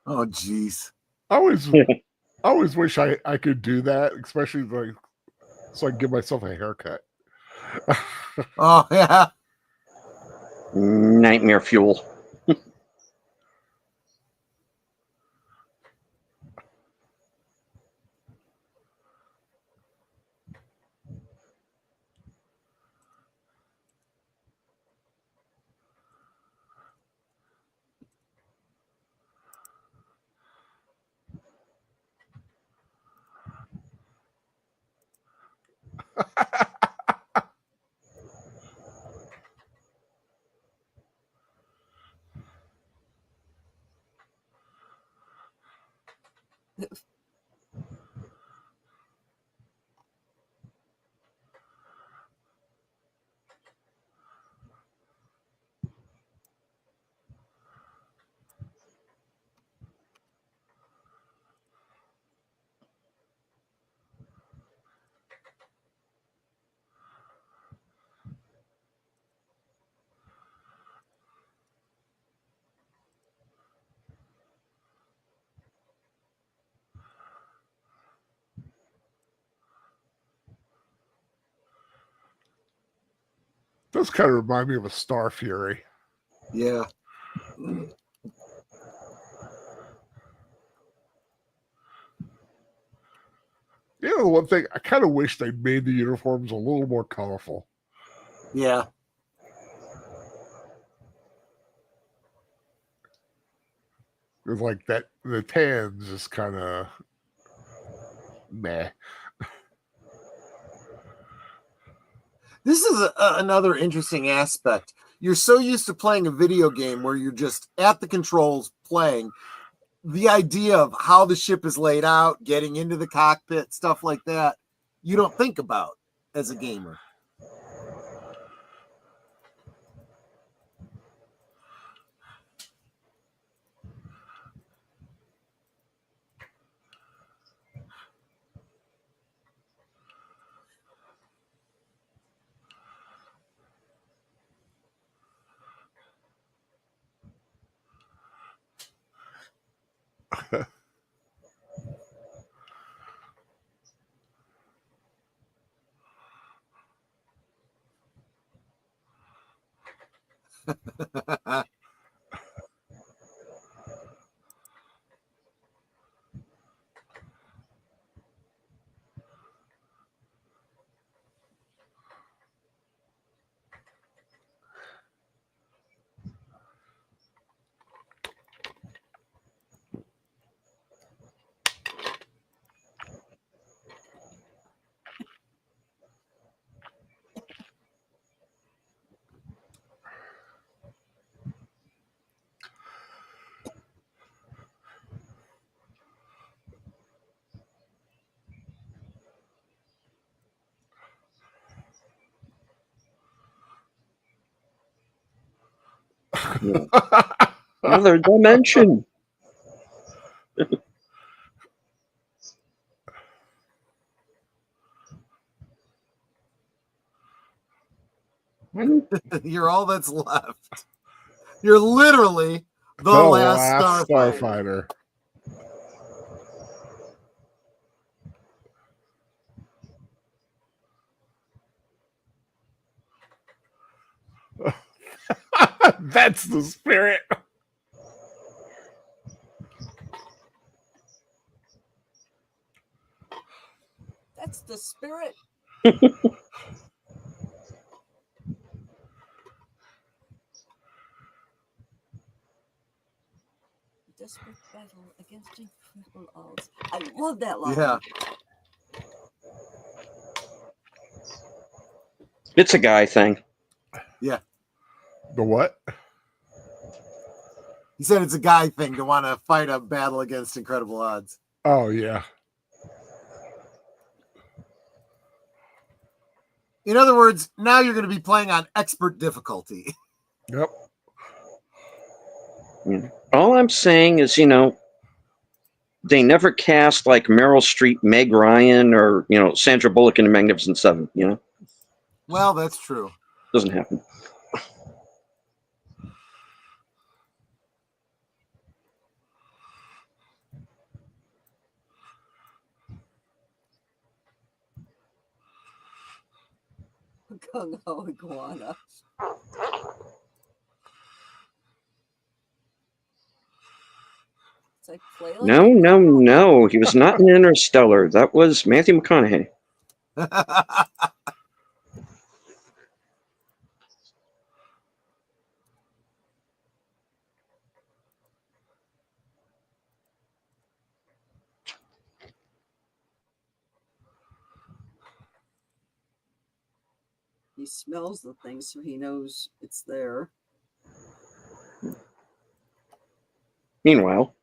Oh, geez. I always wish I could do that, especially like so I can give myself a haircut. Oh, yeah. Nightmare fuel. Does kind of remind me of a Star Fury. Yeah. You know, one thing I kind of wish they made the uniforms a little more colorful. Yeah. It's like that the tans is kind of meh. This is another interesting aspect. You're so used to playing a video game where you're just at the controls playing. The idea of how the ship is laid out, getting into the cockpit, stuff like that, you don't think about as a gamer. Another dimension. You're all that's left. You're literally the last Starfighter. That's the spirit. That's the spirit. Desperate battle against incredible odds. I love that line. Yeah. It's a guy thing. Yeah. The what? He said it's a guy thing to want to fight a battle against incredible odds. Oh, yeah. In other words, now you're going to be playing on expert difficulty. Yep. All I'm saying is, they never cast like Meryl Streep, Meg Ryan, or Sandra Bullock in The Magnificent Seven. Well, that's true. Doesn't happen. Gung Ho Iguana. It's like play like No. He was not in Interstellar. That was Matthew McConaughey. He smells the thing, so he knows it's there. Meanwhile,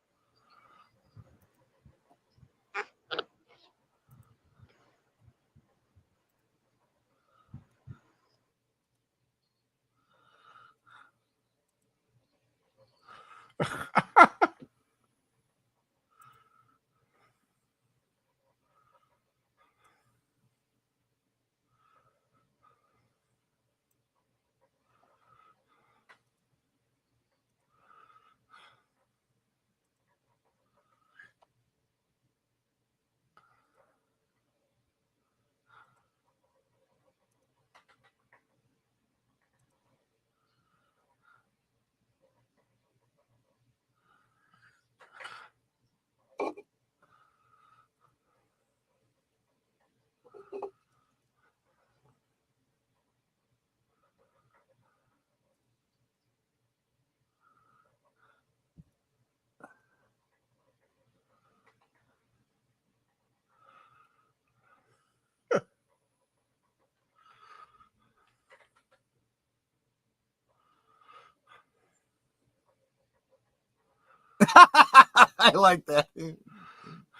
I like that.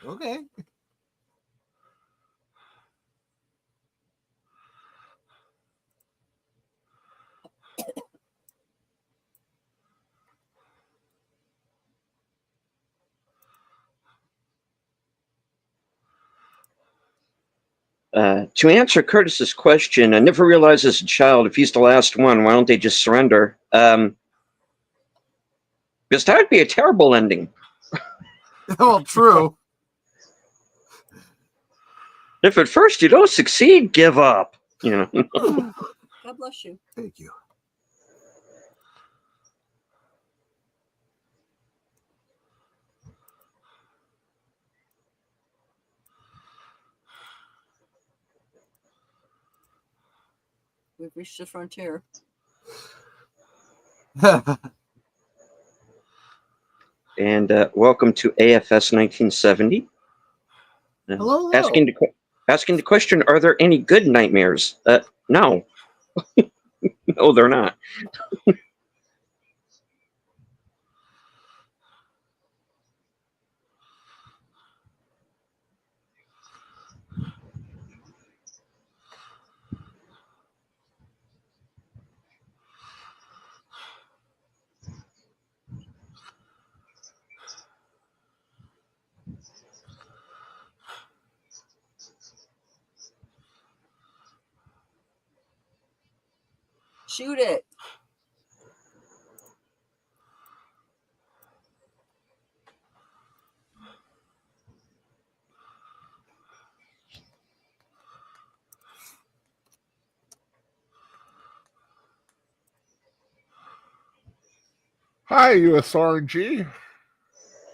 Okay. to answer Curtis's question, I never realized as a child if he's the last one, why don't they just surrender? Because that would be a terrible ending. Well, true. If at first you don't succeed, give up. God bless you. Thank you. We've reached the frontier. And welcome to AFS 1970. Hello. Asking the question, are there any good nightmares? No. No, they're not. Shoot it. Hi, USRG.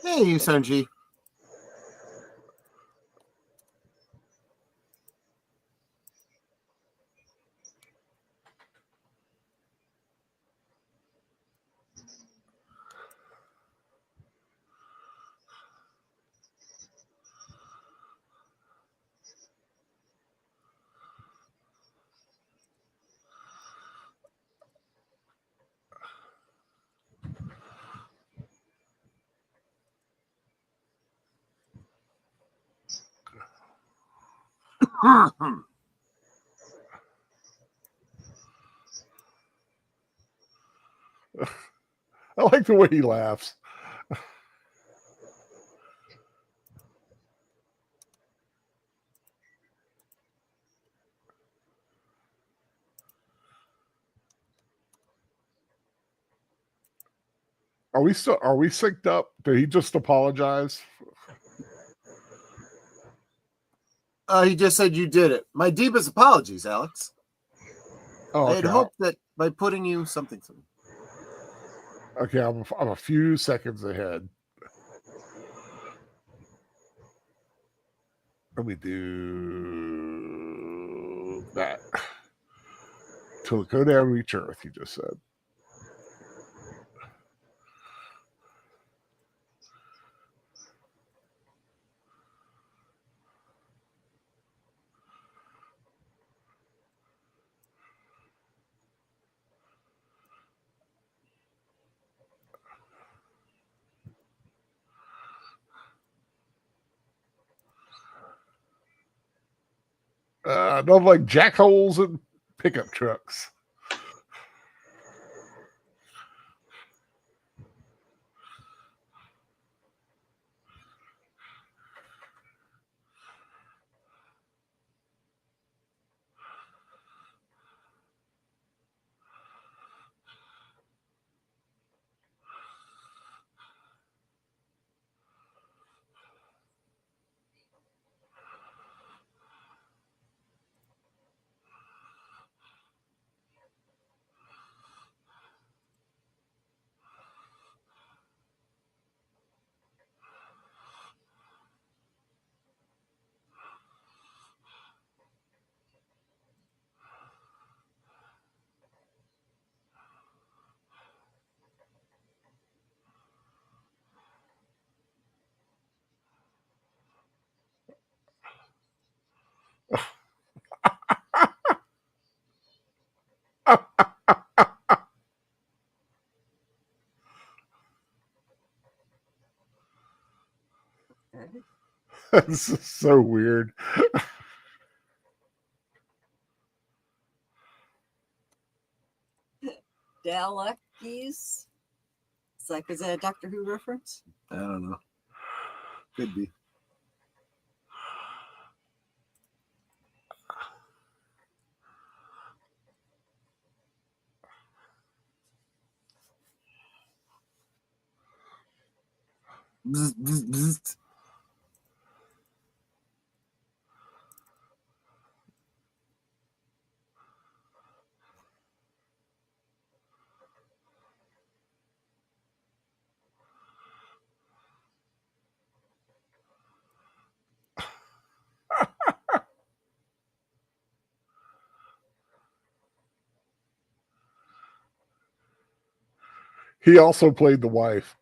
Hey, USRG. I like the way he laughs. Are we synced up? Did he just apologize? He just said you did it. My deepest apologies, Alex. Oh, I had okay. hoped that by putting you something through. Okay, I'm a few seconds ahead. Let me do that. Till go down, reach Earth, you just said. Not like jackholes and pickup trucks. This is so weird. Dalekis. It's like, is that a Doctor Who reference? I don't know. Could be. Bzz, bzz, bzz. He also played the wife.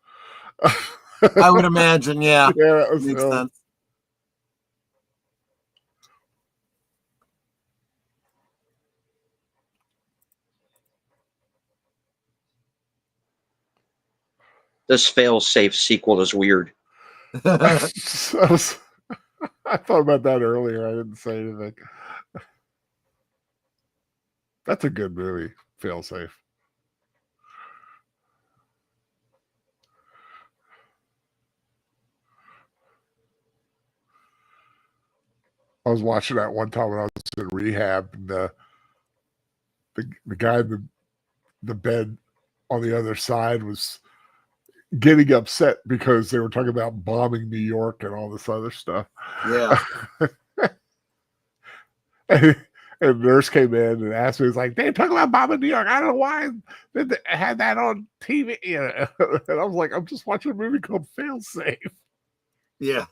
I would imagine, yeah. Yeah, that was Makes him. sense. This fail-safe sequel is weird. I thought about that earlier. I didn't say anything. That's a good movie. Fail safe. I was watching that one time when I was in rehab, and the guy in the bed on the other side was getting upset because they were talking about bombing New York and all this other stuff. Yeah. And nurse came in and asked me, "He's like, they talking about bombing New York. I don't know why they had that on TV." You know? And I was like, "I'm just watching a movie called Failsafe." Yeah.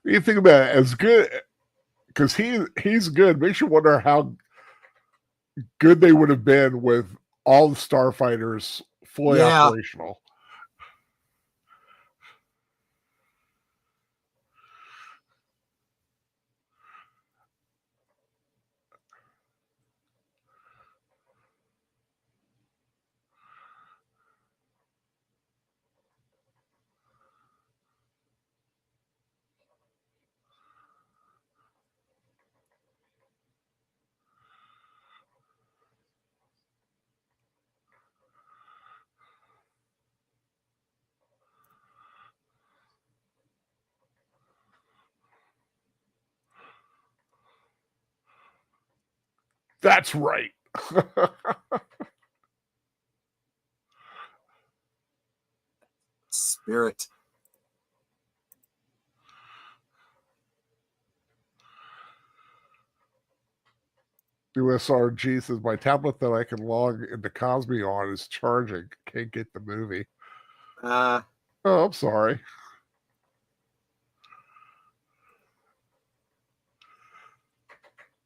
You think about it, as good because he's good. Makes you wonder how good they would have been with all the starfighters fully Yeah. operational. That's right. Spirit. USRG says my tablet that I can log into Cosby on is charging. Can't get the movie. Oh, I'm sorry.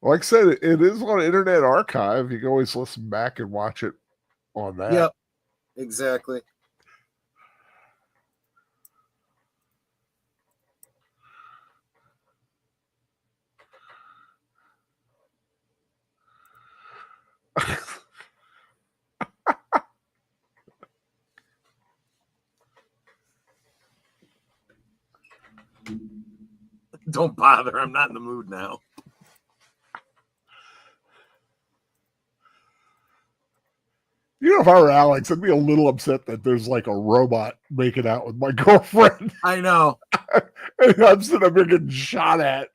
Like I said, it is on Internet Archive. You can always listen back and watch it on that. Yep. Exactly. Don't bother. I'm not in the mood now. You know, if I were Alex, I'd be a little upset that there's like a robot making out with my girlfriend. I know. And I'm sitting up here getting shot at.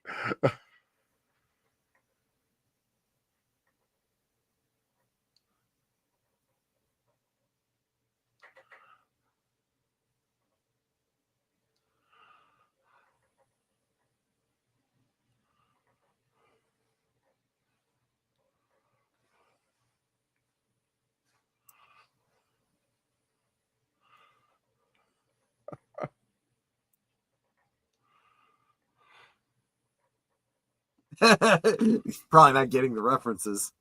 Probably not getting the references.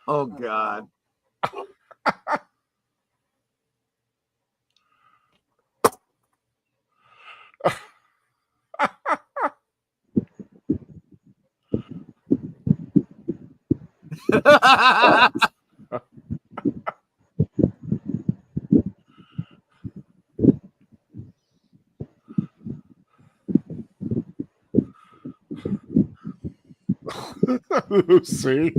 Oh God. See?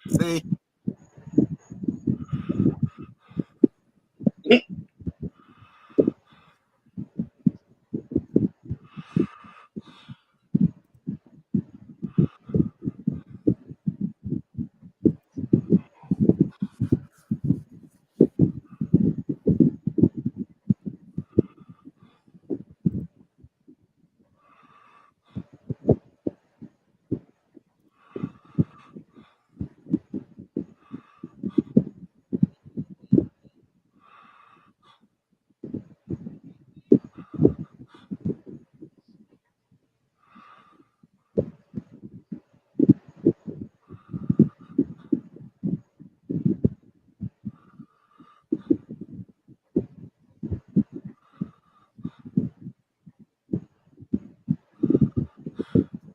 See?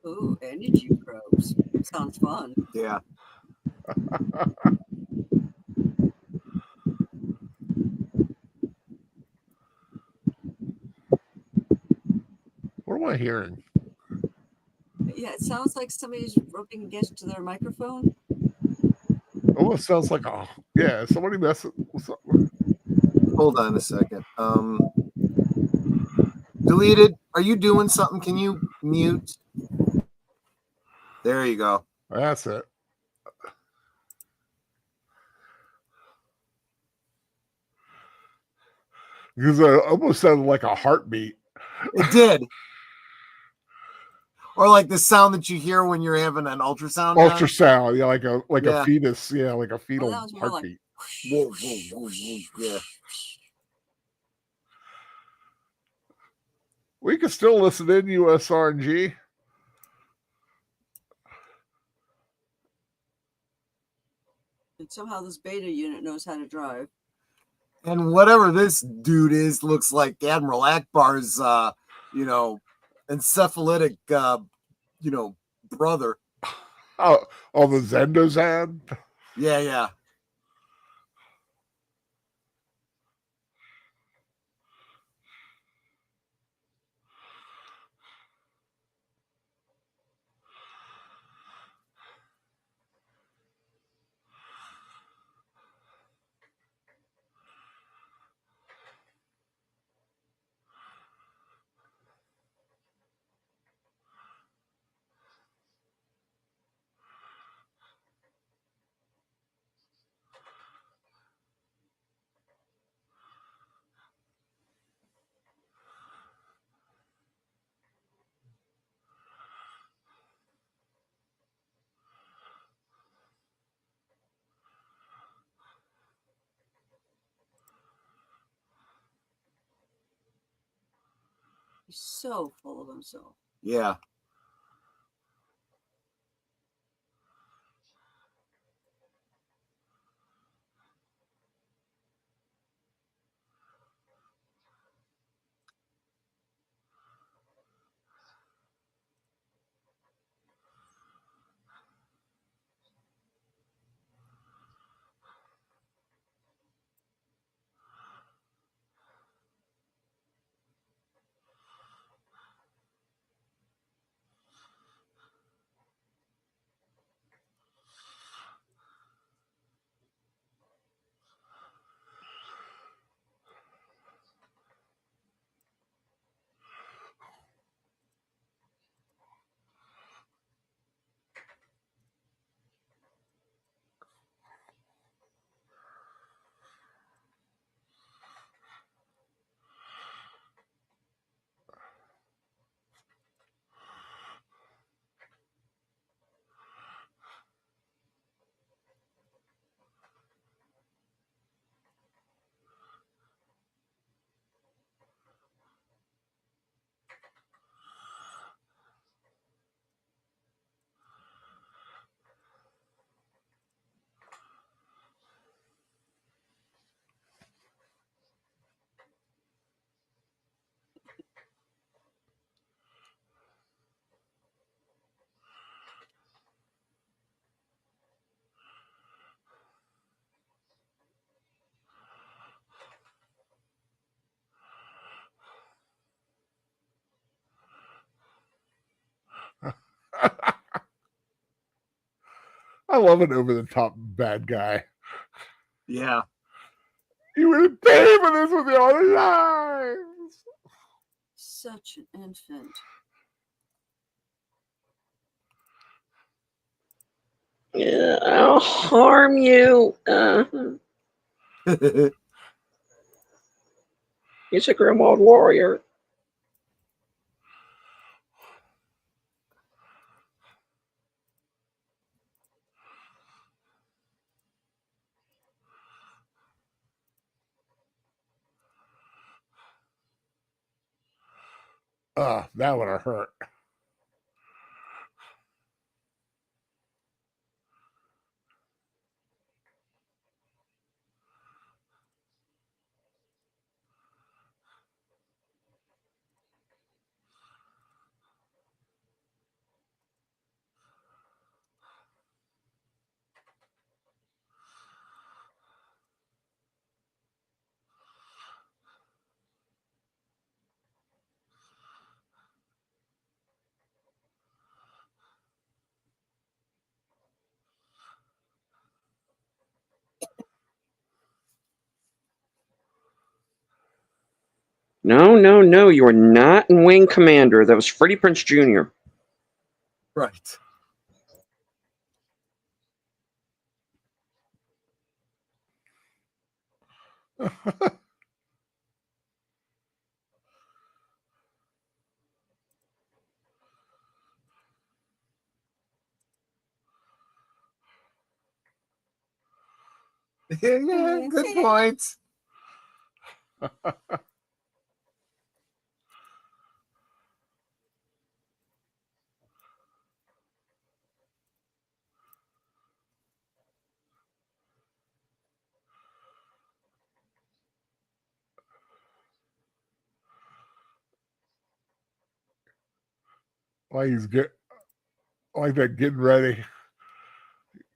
Ooh, energy probes. Sounds fun. Yeah. What am I hearing? Yeah, it sounds like somebody's rubbing against their microphone. Almost sounds like somebody messing. Hold on a second. Deleted. Are you doing something? Can you mute? There you go. That's it. Because it almost sounded like a heartbeat. It did. Or like the sound that you hear when you're having an ultrasound. Ultrasound, yeah, like Yeah. a fetus, yeah, like a fetal that was more like- heartbeat. Whoa, whoa, whoa, whoa. Yeah. We can still listen in USRNG. And somehow this beta unit knows how to drive. And whatever this dude is, looks like Admiral Akbar's, encephalitic, brother. Oh, the Zendozan. Yeah, yeah. He's so full of himself. Yeah. I love an over the top bad guy. Yeah. You would have paid for this with your lives. Such an infant. Yeah, I'll harm you. He's a grim old warrior. That would have hurt. No. You are not in Wing Commander. That was Freddie Prinze Jr. Right. Yeah, good point. Like he's like that, getting ready,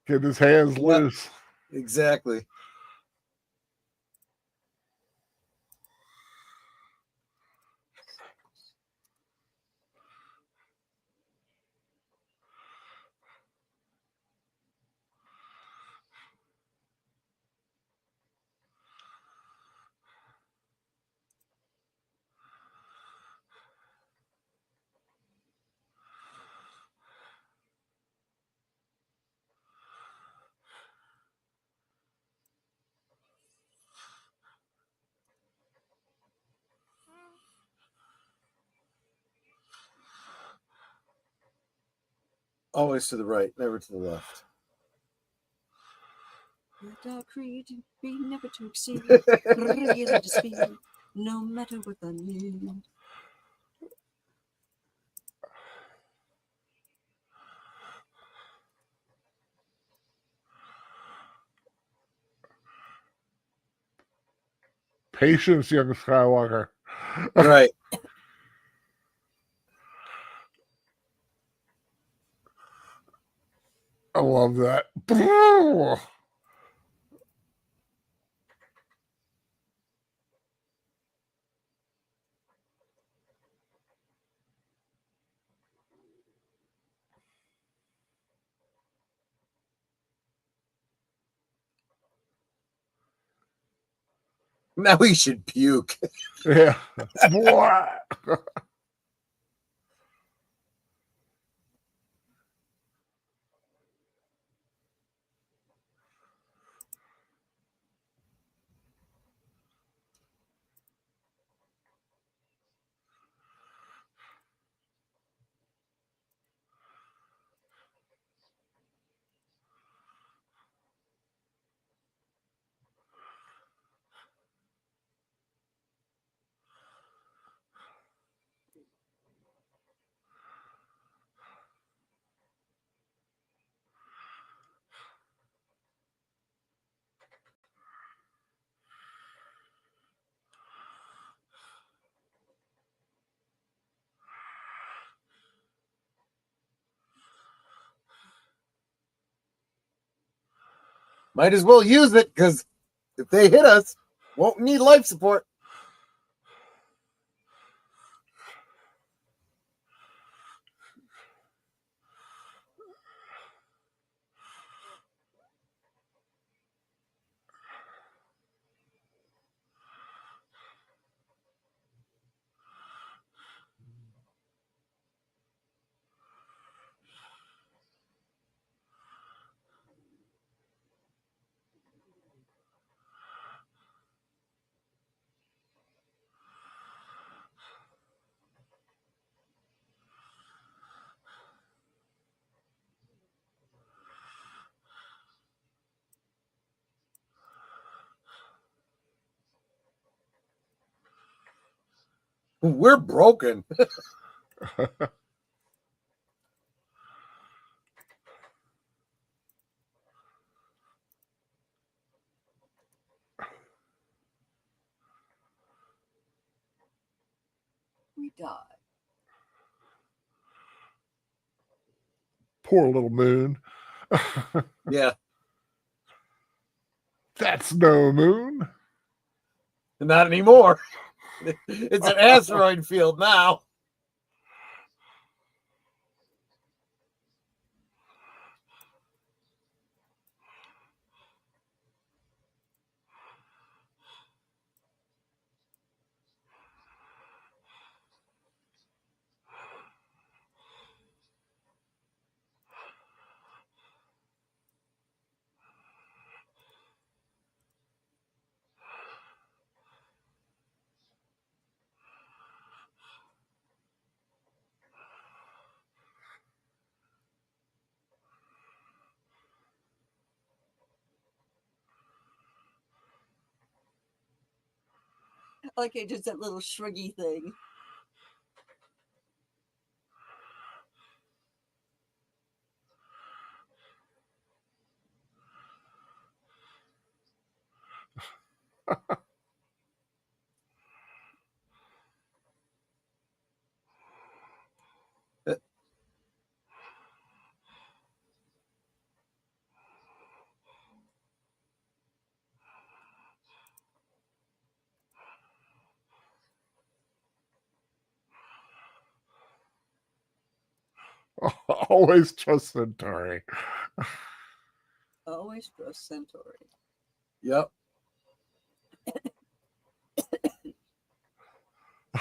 getting his hands Yep. loose. Exactly. Always to the right, never to the left. Let our creed be never to exceed, really to speed, no matter what the need. Patience, young Skywalker. Right. I love that. Now we should puke. Yeah. Boy. Might as well use it, because if they hit us, won't need life support. We're broken. We die. Poor little moon. Yeah. That's no moon. Not anymore. It's an asteroid field now. Like it just that little shruggy thing. Always trust Centauri. Always trust Centauri. Yep.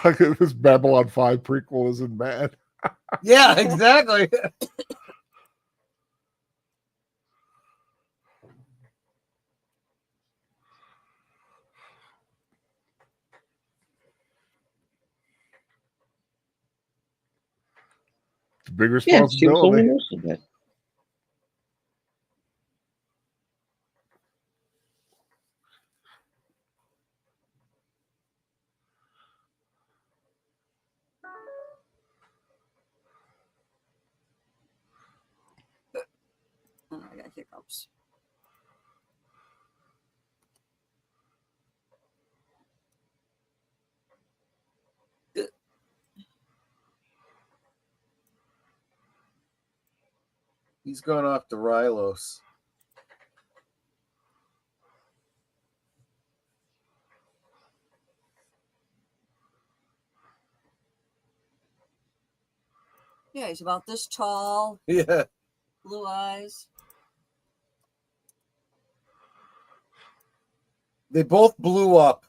Look at this Babylon 5 prequel isn't bad. Yeah, exactly. It's a big Yeah, it seems only responsibility. most of it. Oh, I got hiccups. He's going off to Rylos. Yeah, he's about this tall, Yeah. blue eyes. They both blew up.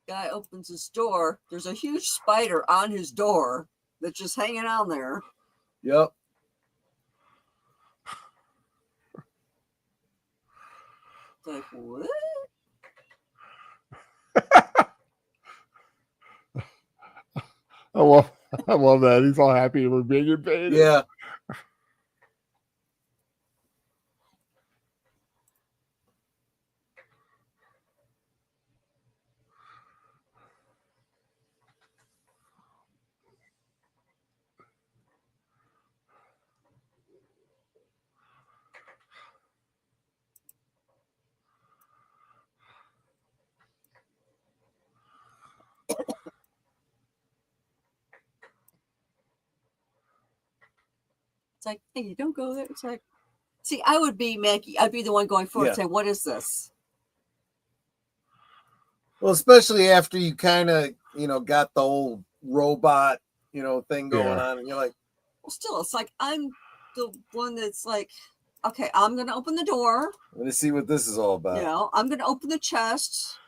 Guy opens his door. There's a huge spider on his door that's just hanging on there. Yep. It's like, what? I love that. He's all happy we're being invaded. Yeah. It's like, hey, you don't go there. It's like, see, I would be Maggie. I'd be the one going forward Yeah. saying, what is this? Well, especially after you kind of, got the old robot, thing going on, and you're like, Well, still, it's like, I'm the one that's like, okay, I'm going to open the door. I'm going to see what this is all about. I'm going to open the chest.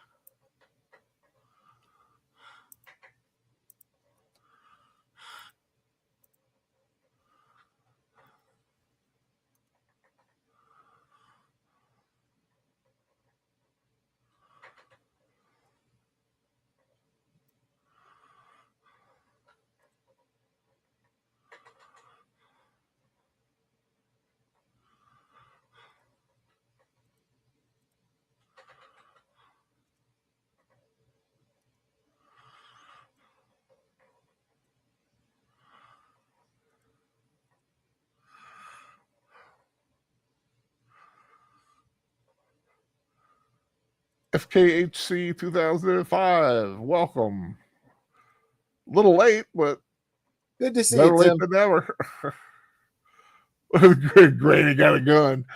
FKHC 2005. Welcome. A little late, but Good to see better you, late Tim. than never. Great, he got a gun.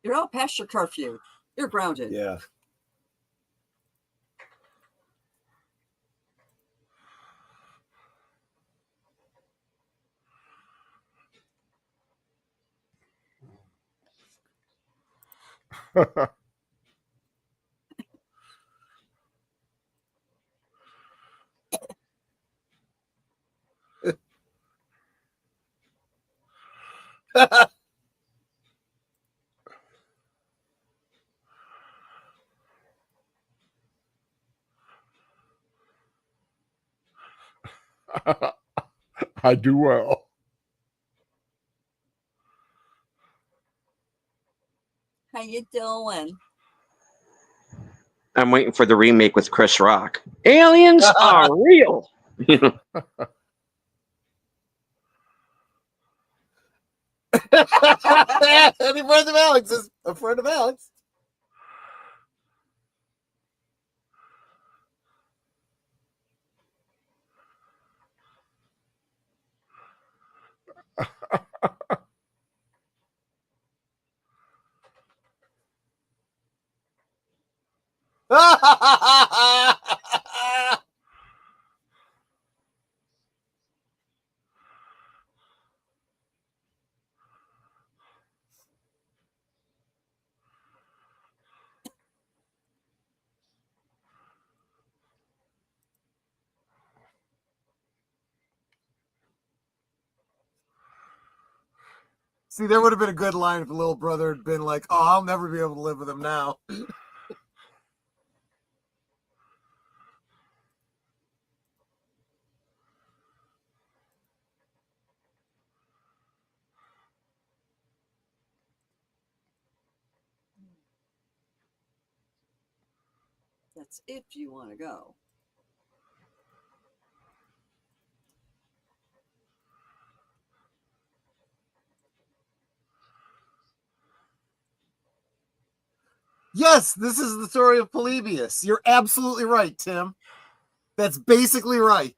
You're out past your curfew. You're grounded. Yeah. I do well. How you doing? I'm waiting for the remake with Chris Rock. Aliens are real. You know, Any friend of Alex is a friend of Alex. See, there would have been a good line if the little brother had been like, "Oh, I'll never be able to live with him now." That's if you want to go. Yes, this is the story of Polybius. You're absolutely right, Tim. That's basically right.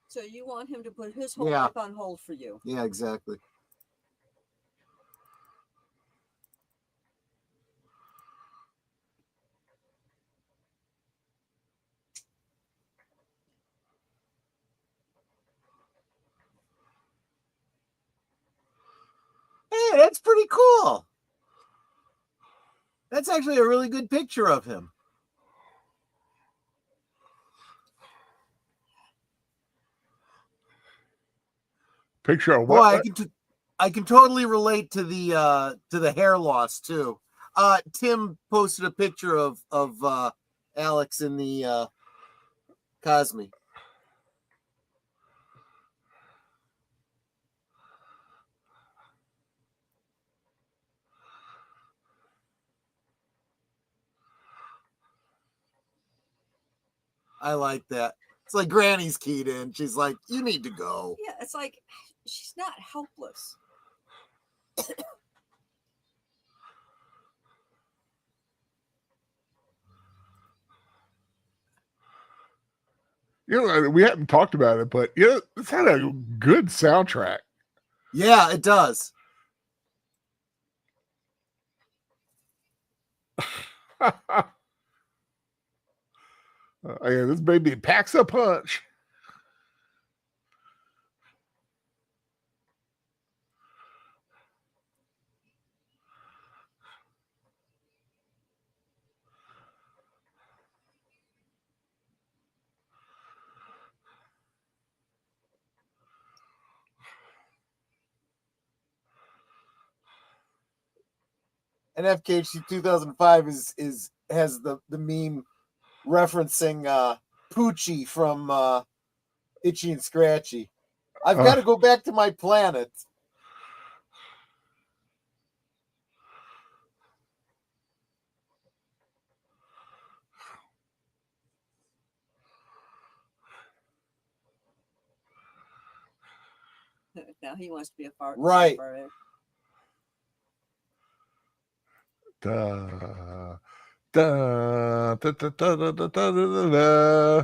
So you want him to put his whole Yeah. life on hold for you. Yeah, exactly. Hey, that's pretty cool. That's actually a really good picture of him. Picture of Boy, what? I can totally relate to the hair loss too. Tim posted a picture of Alex in the Cosme. I like that. It's like Granny's keyed in. She's like, "You need to go." Yeah, it's like she's not helpless. You know, we hadn't talked about it, but yeah, it's had a good soundtrack. Yeah, it does. Yeah, this baby packs a punch. And FKHC 2005 has the meme referencing Poochie from Itchy and Scratchy. I've got to go back to my planet. now. He wants to be a fart. Right. Farter. Da, da, da, da, da, da, da, da, da, da.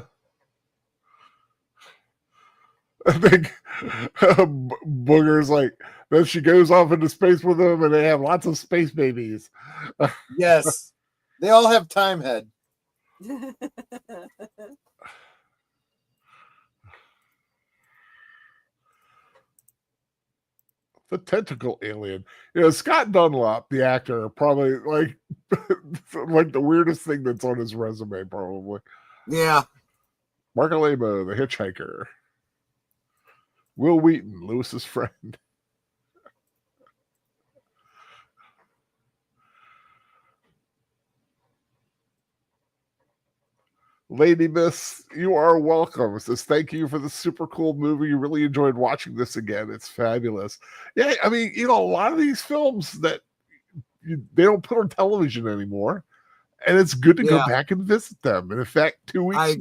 I think Booger's like, then she goes off into space with him and they have lots of space babies. Yes. They all have time head. The tentacle alien. Scott Dunlop, the actor, probably like like the weirdest thing that's on his resume, probably. Yeah. Marco Lamo, the hitchhiker. Will Wheaton, Lewis's friend. Lady Miss, you are welcome. It says, thank you for the super cool movie. You really enjoyed watching this again. It's fabulous. Yeah, I mean, a lot of these films that they don't put on television anymore, and it's good to go back and visit them. And in fact, 2 weeks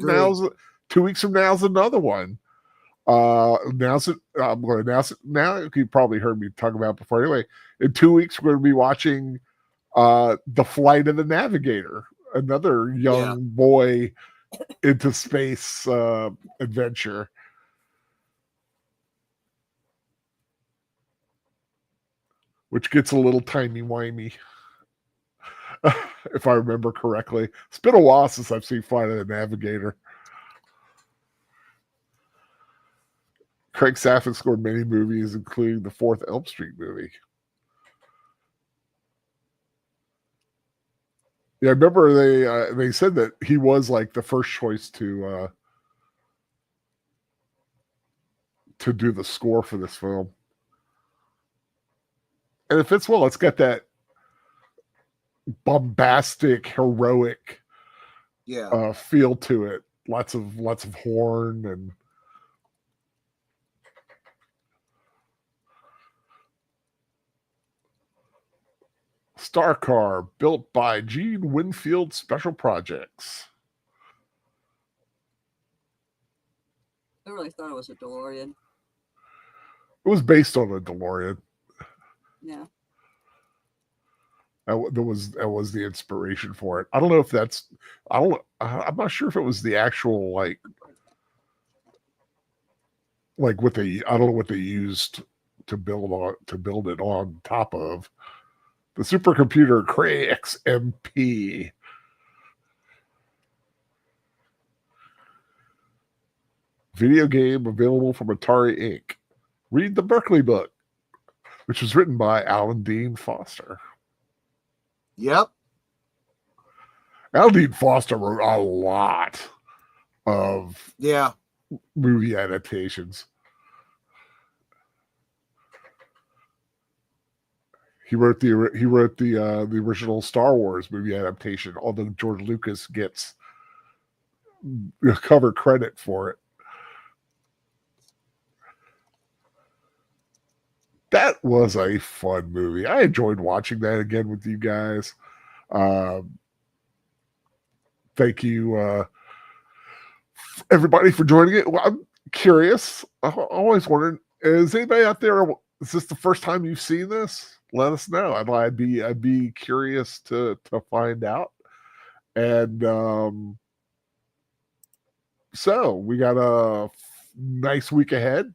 from now is another one. I'm going to announce it now. You probably heard me talk about it before. Anyway, in 2 weeks, we're going to be watching The Flight of the Navigator, another young boy into space adventure. Which gets a little timey-wimey, if I remember correctly. It's been a while since I've seen Flight of the Navigator. Craig Saffin scored many movies, including the fourth Elm Street movie. Yeah, I remember they said that he was like the first choice to do the score for this film. And it fits well. It's got that bombastic, heroic feel to it. Lots of horn and Star Car, built by Gene Winfield Special Projects. I really thought it was a DeLorean. It was based on a DeLorean. Yeah. That was the inspiration for it. I don't know if that's. I'm not sure if it was the actual like what they. I don't know what they used to build it on top of. The supercomputer Cray XMP. Video game available from Atari Inc. Read the Berkeley book, which was written by Alan Dean Foster. Yep. Alan Dean Foster wrote a lot of movie adaptations. He wrote the original Star Wars movie adaptation, although George Lucas gets cover credit for it. That was a fun movie. I enjoyed watching that again with you guys. Thank you, everybody, for joining it. Well, I'm curious. I always wondered, is anybody out there, is this the first time you've seen this? Let us know. I'd be curious to find out. And so we got a nice week ahead.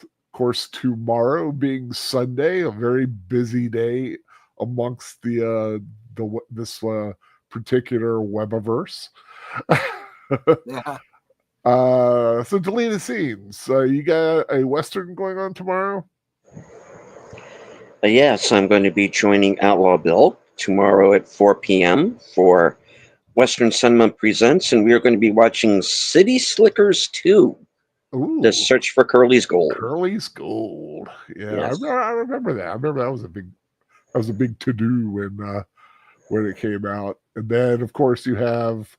Of course, tomorrow being Sunday, a very busy day amongst this particular Webiverse. Yeah. So deleted scenes. You got a Western going on tomorrow? Yes, I'm going to be joining Outlaw Bill tomorrow at 4 p.m. for Western Cinema Presents, and we are going to be watching City Slickers 2, The Search for Curly's Gold. Curly's Gold. Yeah, Yes. I remember that. I remember that was a big to-do when it came out. And then, of course, you have...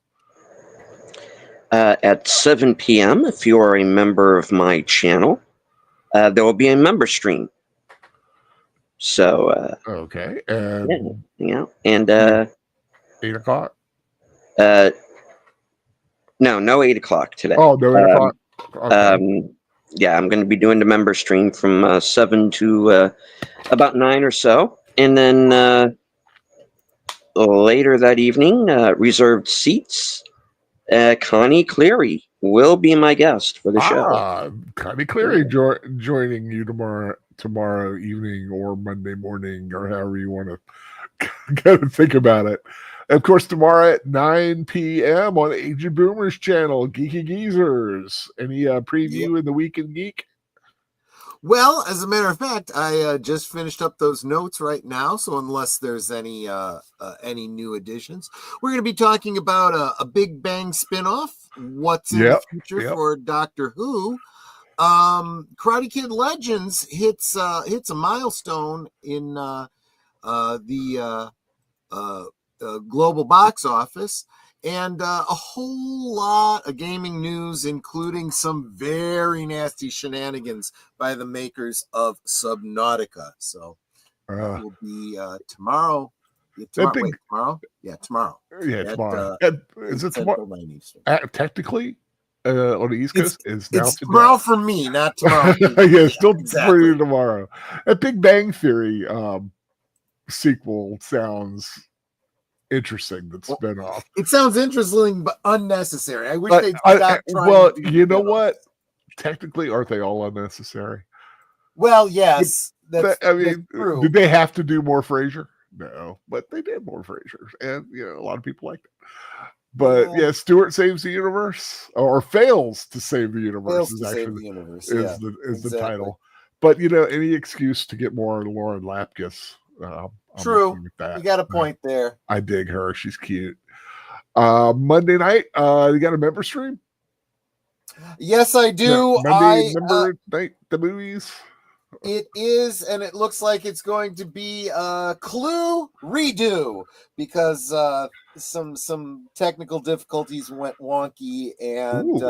at 7 p.m., if you are a member of my channel, there will be a member stream. So okay, and and 8 o'clock. No 8 o'clock today. Oh, no 8 o'clock. Okay. yeah, I'm going to be doing the member stream from 7 to about 9 or so. And then later that evening, reserved seats, Connie Cleary will be my guest for the show. Connie Cleary joining you tomorrow evening or Monday morning or however you want to kind of think about it. Of course, tomorrow at 9 p.m. on Agent Boomer's channel, Geeky Geezers. Any preview in the Week in Geek? Well, as a matter of fact, I just finished up those notes right now. So unless there's any new additions, we're going to be talking about a Big Bang spinoff. What's in the future for Doctor Who? Karate Kid Legends hits a milestone in the global box office. And a whole lot of gaming news, including some very nasty shenanigans by the makers of Subnautica. So that will be tomorrow. Tomorrow? Yeah, tomorrow. Yeah, tomorrow. Is it tomorrow? Technically, on the East Coast, it's tomorrow for me, not tomorrow. Yeah, still exactly tomorrow. A Big Bang Theory sequel sounds interesting. That spinoff. It sounds interesting, but unnecessary. I wish they'd stop trying. Well, you know what? Technically, aren't they all unnecessary? Well, yes. That's true. Did they have to do more Frasier? No, but they did more Frasier, and a lot of people liked it. But yeah, Stewart saves the universe, or fails to save the universe. The title. But any excuse to get more Lauren Lapkus. True. You got a point there. I dig her. She's cute. Monday night, you got a member stream? Yes, I do. Member night, the movies. It is, and it looks like it's going to be Clue redo because some technical difficulties went wonky, and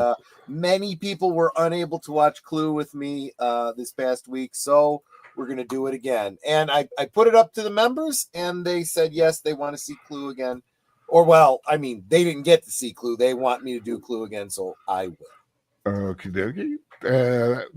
many people were unable to watch Clue with me this past week. So we're going to do it again. And I put it up to the members, and they said, yes, they want to see Clue again. Or, well, I mean, they didn't get to see Clue. They want me to do Clue again, so I will. Okie dokie.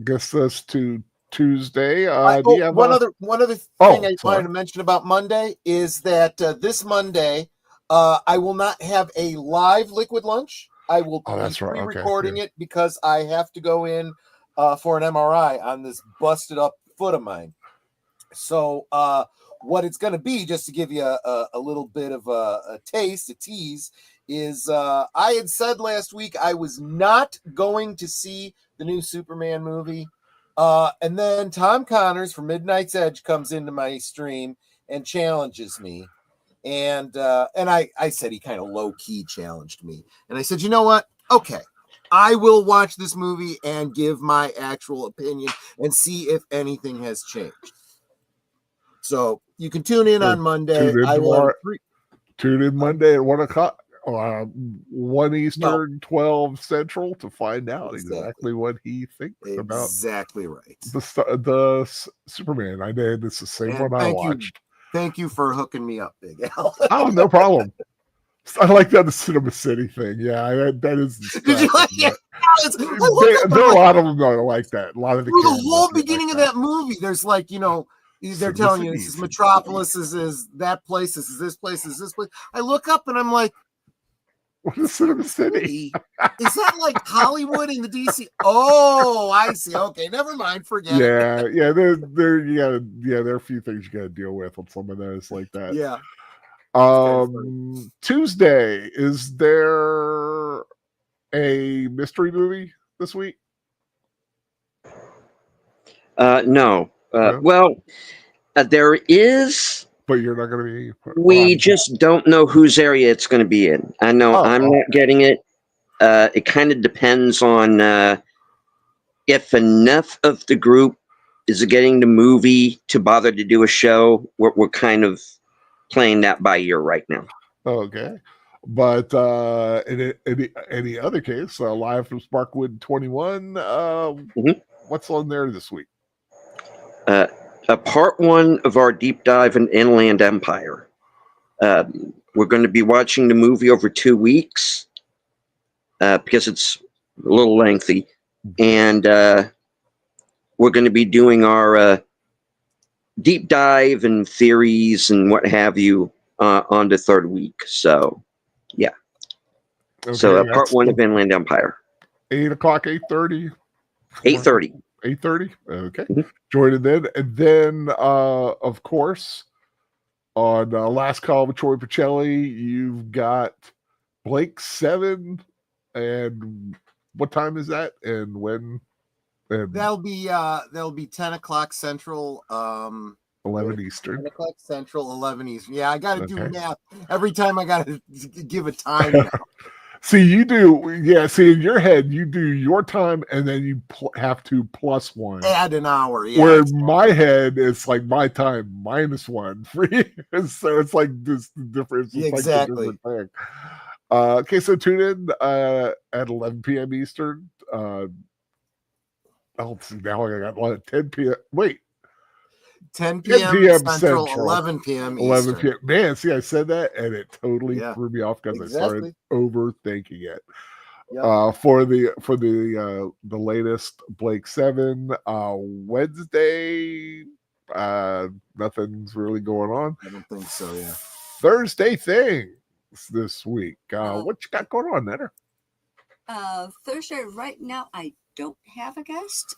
Guess that's to Tuesday. One other thing I wanted to mention about Monday is that this Monday, I will not have a live Liquid Lunch. I will be pre-recording it because I have to go in for an MRI on this busted up foot of mine. So what it's going to be, just to give you a little bit of a tease, is I had said last week I was not going to see the new Superman movie. And then Tom Connors from Midnight's Edge comes into my stream and challenges me. And I said he kind of low-key challenged me. And I said, you know what? Okay. I will watch this movie and give my actual opinion and see if anything has changed. So you can tune in on Monday. Tune in Monday at 1 o'clock, 1 Eastern, 12 Central to find out exactly what he thinks about. Exactly right. The Superman. I did. It's the same one I watched. Thank you for hooking me up, Big Al. Oh, no problem. I like that the Cinema City thing. Yeah, that is. Did you like it? There are a lot of them that are like that. A lot of the whole beginning of that movie, there's like, they're telling you this is Metropolis, this is that place, this is this place, this is this place. I look up and I'm like, what is Cinema City? Is that like Hollywood in the DC? Oh, I see. Okay, never mind. Forget it. Yeah. There are a few things you got to deal with on some of those like that. Yeah. Tuesday, is there a mystery movie this week? No. Well, there is, but you're not going to be. We just don't know whose area it's going to be in. I know I'm not getting it. It kind of depends on if enough of the group is getting the movie to bother to do a show. We're kind of playing that by ear right now. Okay. But any other case, live from Sparkwood 21, what's on there this week? Part one of our deep dive in Inland Empire. We're going to be watching the movie over 2 weeks because it's a little lengthy. And we're going to be doing our deep dive and theories and what have you on the third week. So, yeah. Okay, So part that's 1 of Inland Empire. 8 o'clock, 8:30. 8:30. 8:30. Okay. Mhm. Join it then. And then, of course, on Last Call with Troy Pacelli, you've got Blake 7. And what time is that? And when? And That'll be 10 o'clock Central. 11 Eastern. 10 o'clock Central, 11 Eastern. Yeah, I got to do Okay. math every time. I got to give a time now. See, you do. Yeah, see, in your head, you do your time, and then you have to plus 1. Add an hour. Yeah, Where in my head, it's like my time minus 1 for you. So it's like this difference. Yeah, Like exactly. the different thing. Okay, so tune in at 11 p.m. Eastern. Let's see, now I got 10 p.m. Wait, 10 10 p.m. p.m. Central, Central, 11 p.m. 11 Eastern. p.m. Man, see, I said that, and it totally Yeah, threw me off because I exactly. started overthinking it. Yep. For the latest Blake 7 Wednesday, nothing's really going on. I don't think so. Yeah. Thursday things this week. What you got going on, Netter? Thursday right now, I don't have a guest.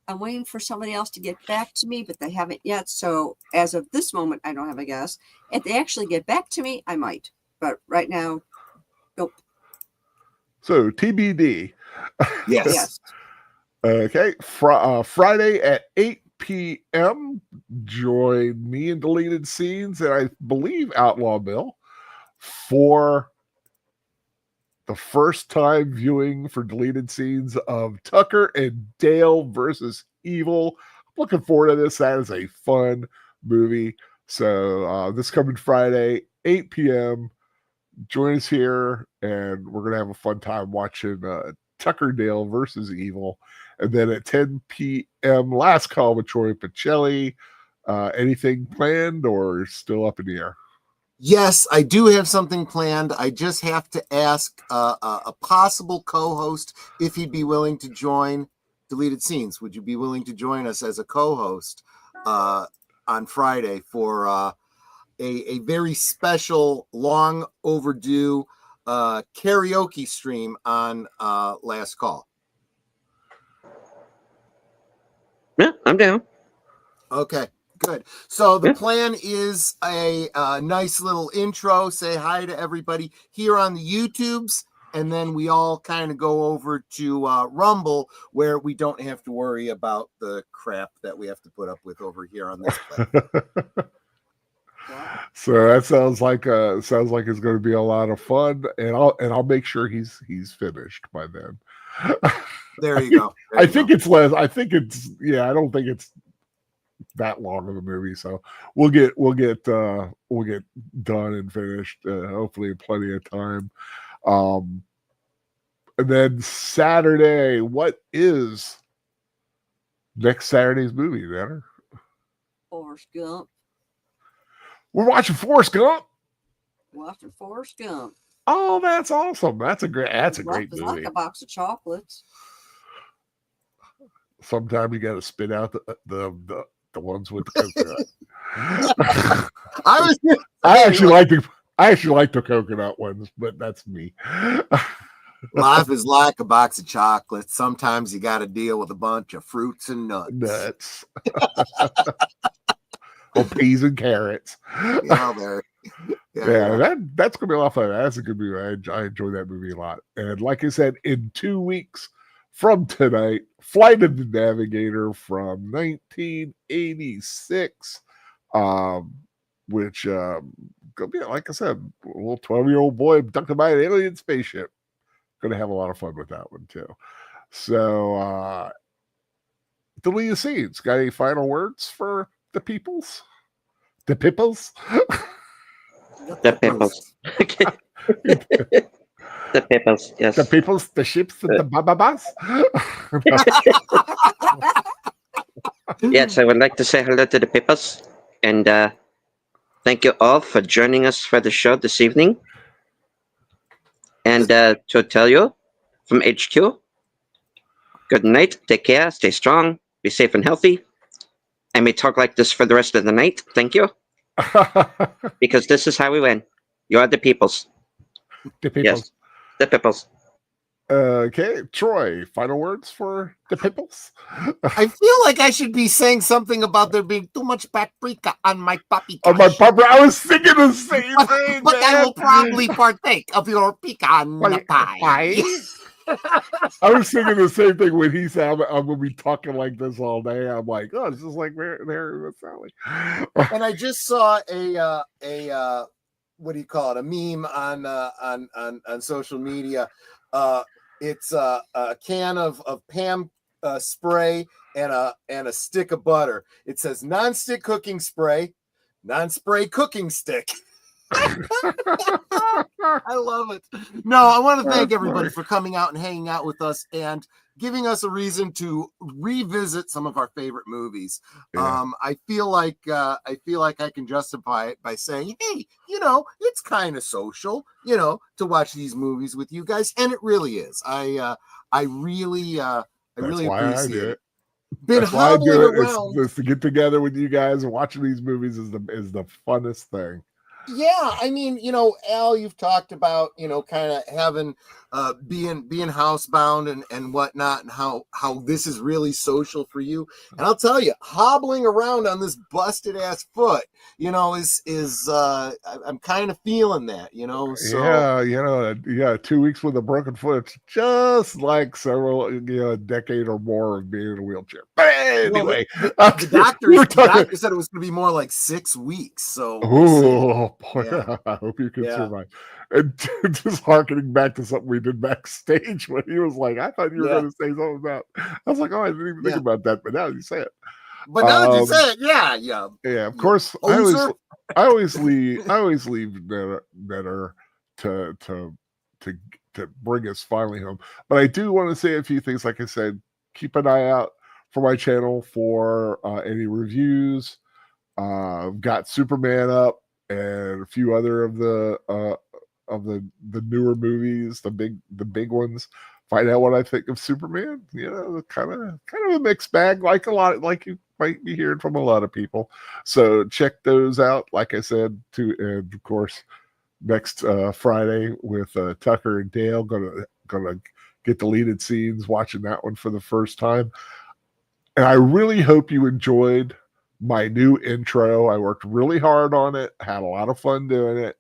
I'm waiting for somebody else to get back to me, but they haven't yet. So as of this moment, I don't have a guest. If they actually get back to me, I might. But right now, nope. So TBD. Yes. Yes. Okay. Friday at 8 p.m. Join me in Deleted Scenes and I believe Outlaw Bill for the first time viewing for Deleted Scenes of Tucker and Dale versus Evil. Looking forward to this. That is a fun movie. So this coming Friday, 8 p.m. Join us here, and we're gonna have a fun time watching Tucker Dale versus Evil. And then at 10 p.m., Last Call with Troy Pacelli. Anything planned or still up in the air? Yes, I do have something planned. I just have to ask a possible co-host if he'd be willing to join Deleted Scenes. Would you be willing to join us as a co-host on Friday for a very special, long overdue karaoke stream on Last Call? Yeah, I'm down. Okay. Good. So the plan is a nice little intro, say hi to everybody here on the YouTubes, and then we all kind of go over to Rumble, where we don't have to worry about the crap that we have to put up with over here on this platform. So that sounds like it's going to be a lot of fun, and I'll make sure he's finished by then. There you go. I think it's less. I think it's I don't think it's that long of a movie, so we'll get done and finished hopefully in plenty of time. And then Saturday, what is next Saturday's movie, Nanner? Forrest Gump. We're watching Forrest Gump. Watching Forrest Gump. Oh, that's awesome. That's a great movie. It's like a box of chocolates. Sometimes you got to spit out the ones with the coconut. I actually like the coconut ones, but that's me. Life is like a box of chocolates. Sometimes you got to deal with a bunch of fruits and nuts. Or peas and carrots. Yeah, that's gonna be a lot of fun. That's a good movie. I enjoy that movie a lot. And like I said, in 2 weeks from tonight, Flight of the Navigator from 1986, which gonna be, like I said, a little 12-year-old boy abducted by an alien spaceship. Gonna have a lot of fun with that one too. So Deleted Scenes, got any final words for the peoples? The peoples? The peoples. The peoples, yes. The peoples, the ships, the bababas? Yes, I would like to say hello to the peoples. And thank you all for joining us for the show this evening. And to tell you from HQ, Good night. Take care. Stay strong. Be safe and healthy. I may talk like this for the rest of the night. Thank you. Because this is how we win. You are the peoples. The peoples. Yes, the peoples. Okay, Troy, final words for the peoples? I feel like I should be saying something about there being too much paprika on my paprika. On my paprika, I was thinking the same thing, but I man. will probably partake of your pecan pie. I was thinking the same thing when he said, I'm going to be talking like this all day. I'm like, oh, it's just like Mary Sally. And I just saw a what do you call it? A meme on social media. It's a can of Pam spray and a stick of butter. It says non-stick cooking spray, non-spray cooking stick. I love it. No, I want to thank everybody for coming out and hanging out with us and giving us a reason to revisit some of our favorite movies. Yeah. I feel like I can justify it by saying, hey, it's kind of social, to watch these movies with you guys, and it really is. I really appreciate it. Been That's why I hobbling do it. around. It's to get together with you guys and watching these movies is the funnest thing. Yeah, I mean, Al, you've talked about, kind of having being housebound and whatnot, and how this is really social for you. And I'll tell you, hobbling around on this busted ass foot, is I'm kind of feeling that, So Yeah, 2 weeks with a broken foot, it's just like several, a decade or more of being in a wheelchair. But anyway, the doctor said it was going to be more like 6 weeks. So oh boy, yeah. I hope you can survive. And just harkening back to something we did backstage when he was like, I thought you were going to say something about. I was like, oh, I didn't even think about that, but now you say it. But now that you say it, yeah. Yeah, of course. I always leave better to bring us finally home. But I do want to say a few things. Like I said, keep an eye out for my channel for any reviews. Got Superman up and a few other of the newer movies, the big ones. Find out what I think of Superman. Kind of a mixed bag, like you might be hearing from a lot of people. So check those out. Like I said, and of course, next Friday with Tucker and Dale, gonna get deleted scenes. Watching that one for the first time, and I really hope you enjoyed my new intro. I worked really hard on it. Had a lot of fun doing it,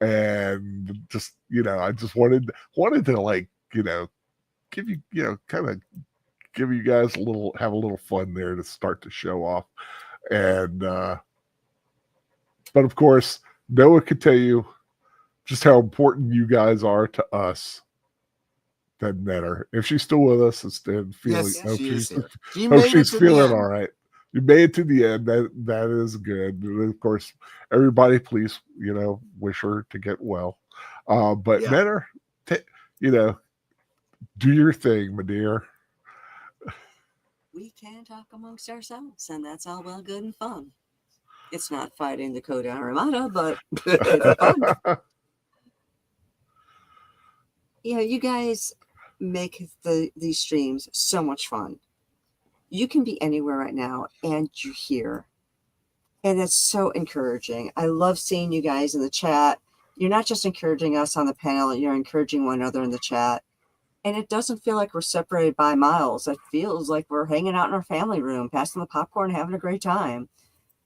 and just I just wanted to like give you kind of give you guys have a little fun there to start the show off. And but of course, Noah could tell you just how important you guys are to us. That matter. If she's still with us and feeling, she's feeling all right. You made it to the end. That is good. And of course, everybody, please, wish her to get well. But Matter, do your thing, my dear. We can talk amongst ourselves, and that's all well, good, and fun. It's not fighting the Code Armada, but it's fun. You guys make these streams so much fun. You can be anywhere right now, and you're here. And it's so encouraging. I love seeing you guys in the chat. You're not just encouraging us on the panel, you're encouraging one another in the chat. And it doesn't feel like we're separated by miles. It feels like we're hanging out in our family room, passing the popcorn, having a great time.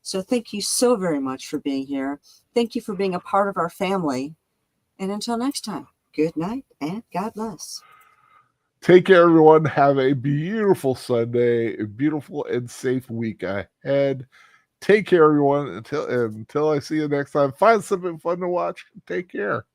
So thank you so very much for being here. Thank you for being a part of our family. And until next time, good night and God bless. Take care, everyone. Have a beautiful Sunday, a beautiful and safe week ahead. Take care, everyone. Until I see you next time. Find something fun to watch. Take care.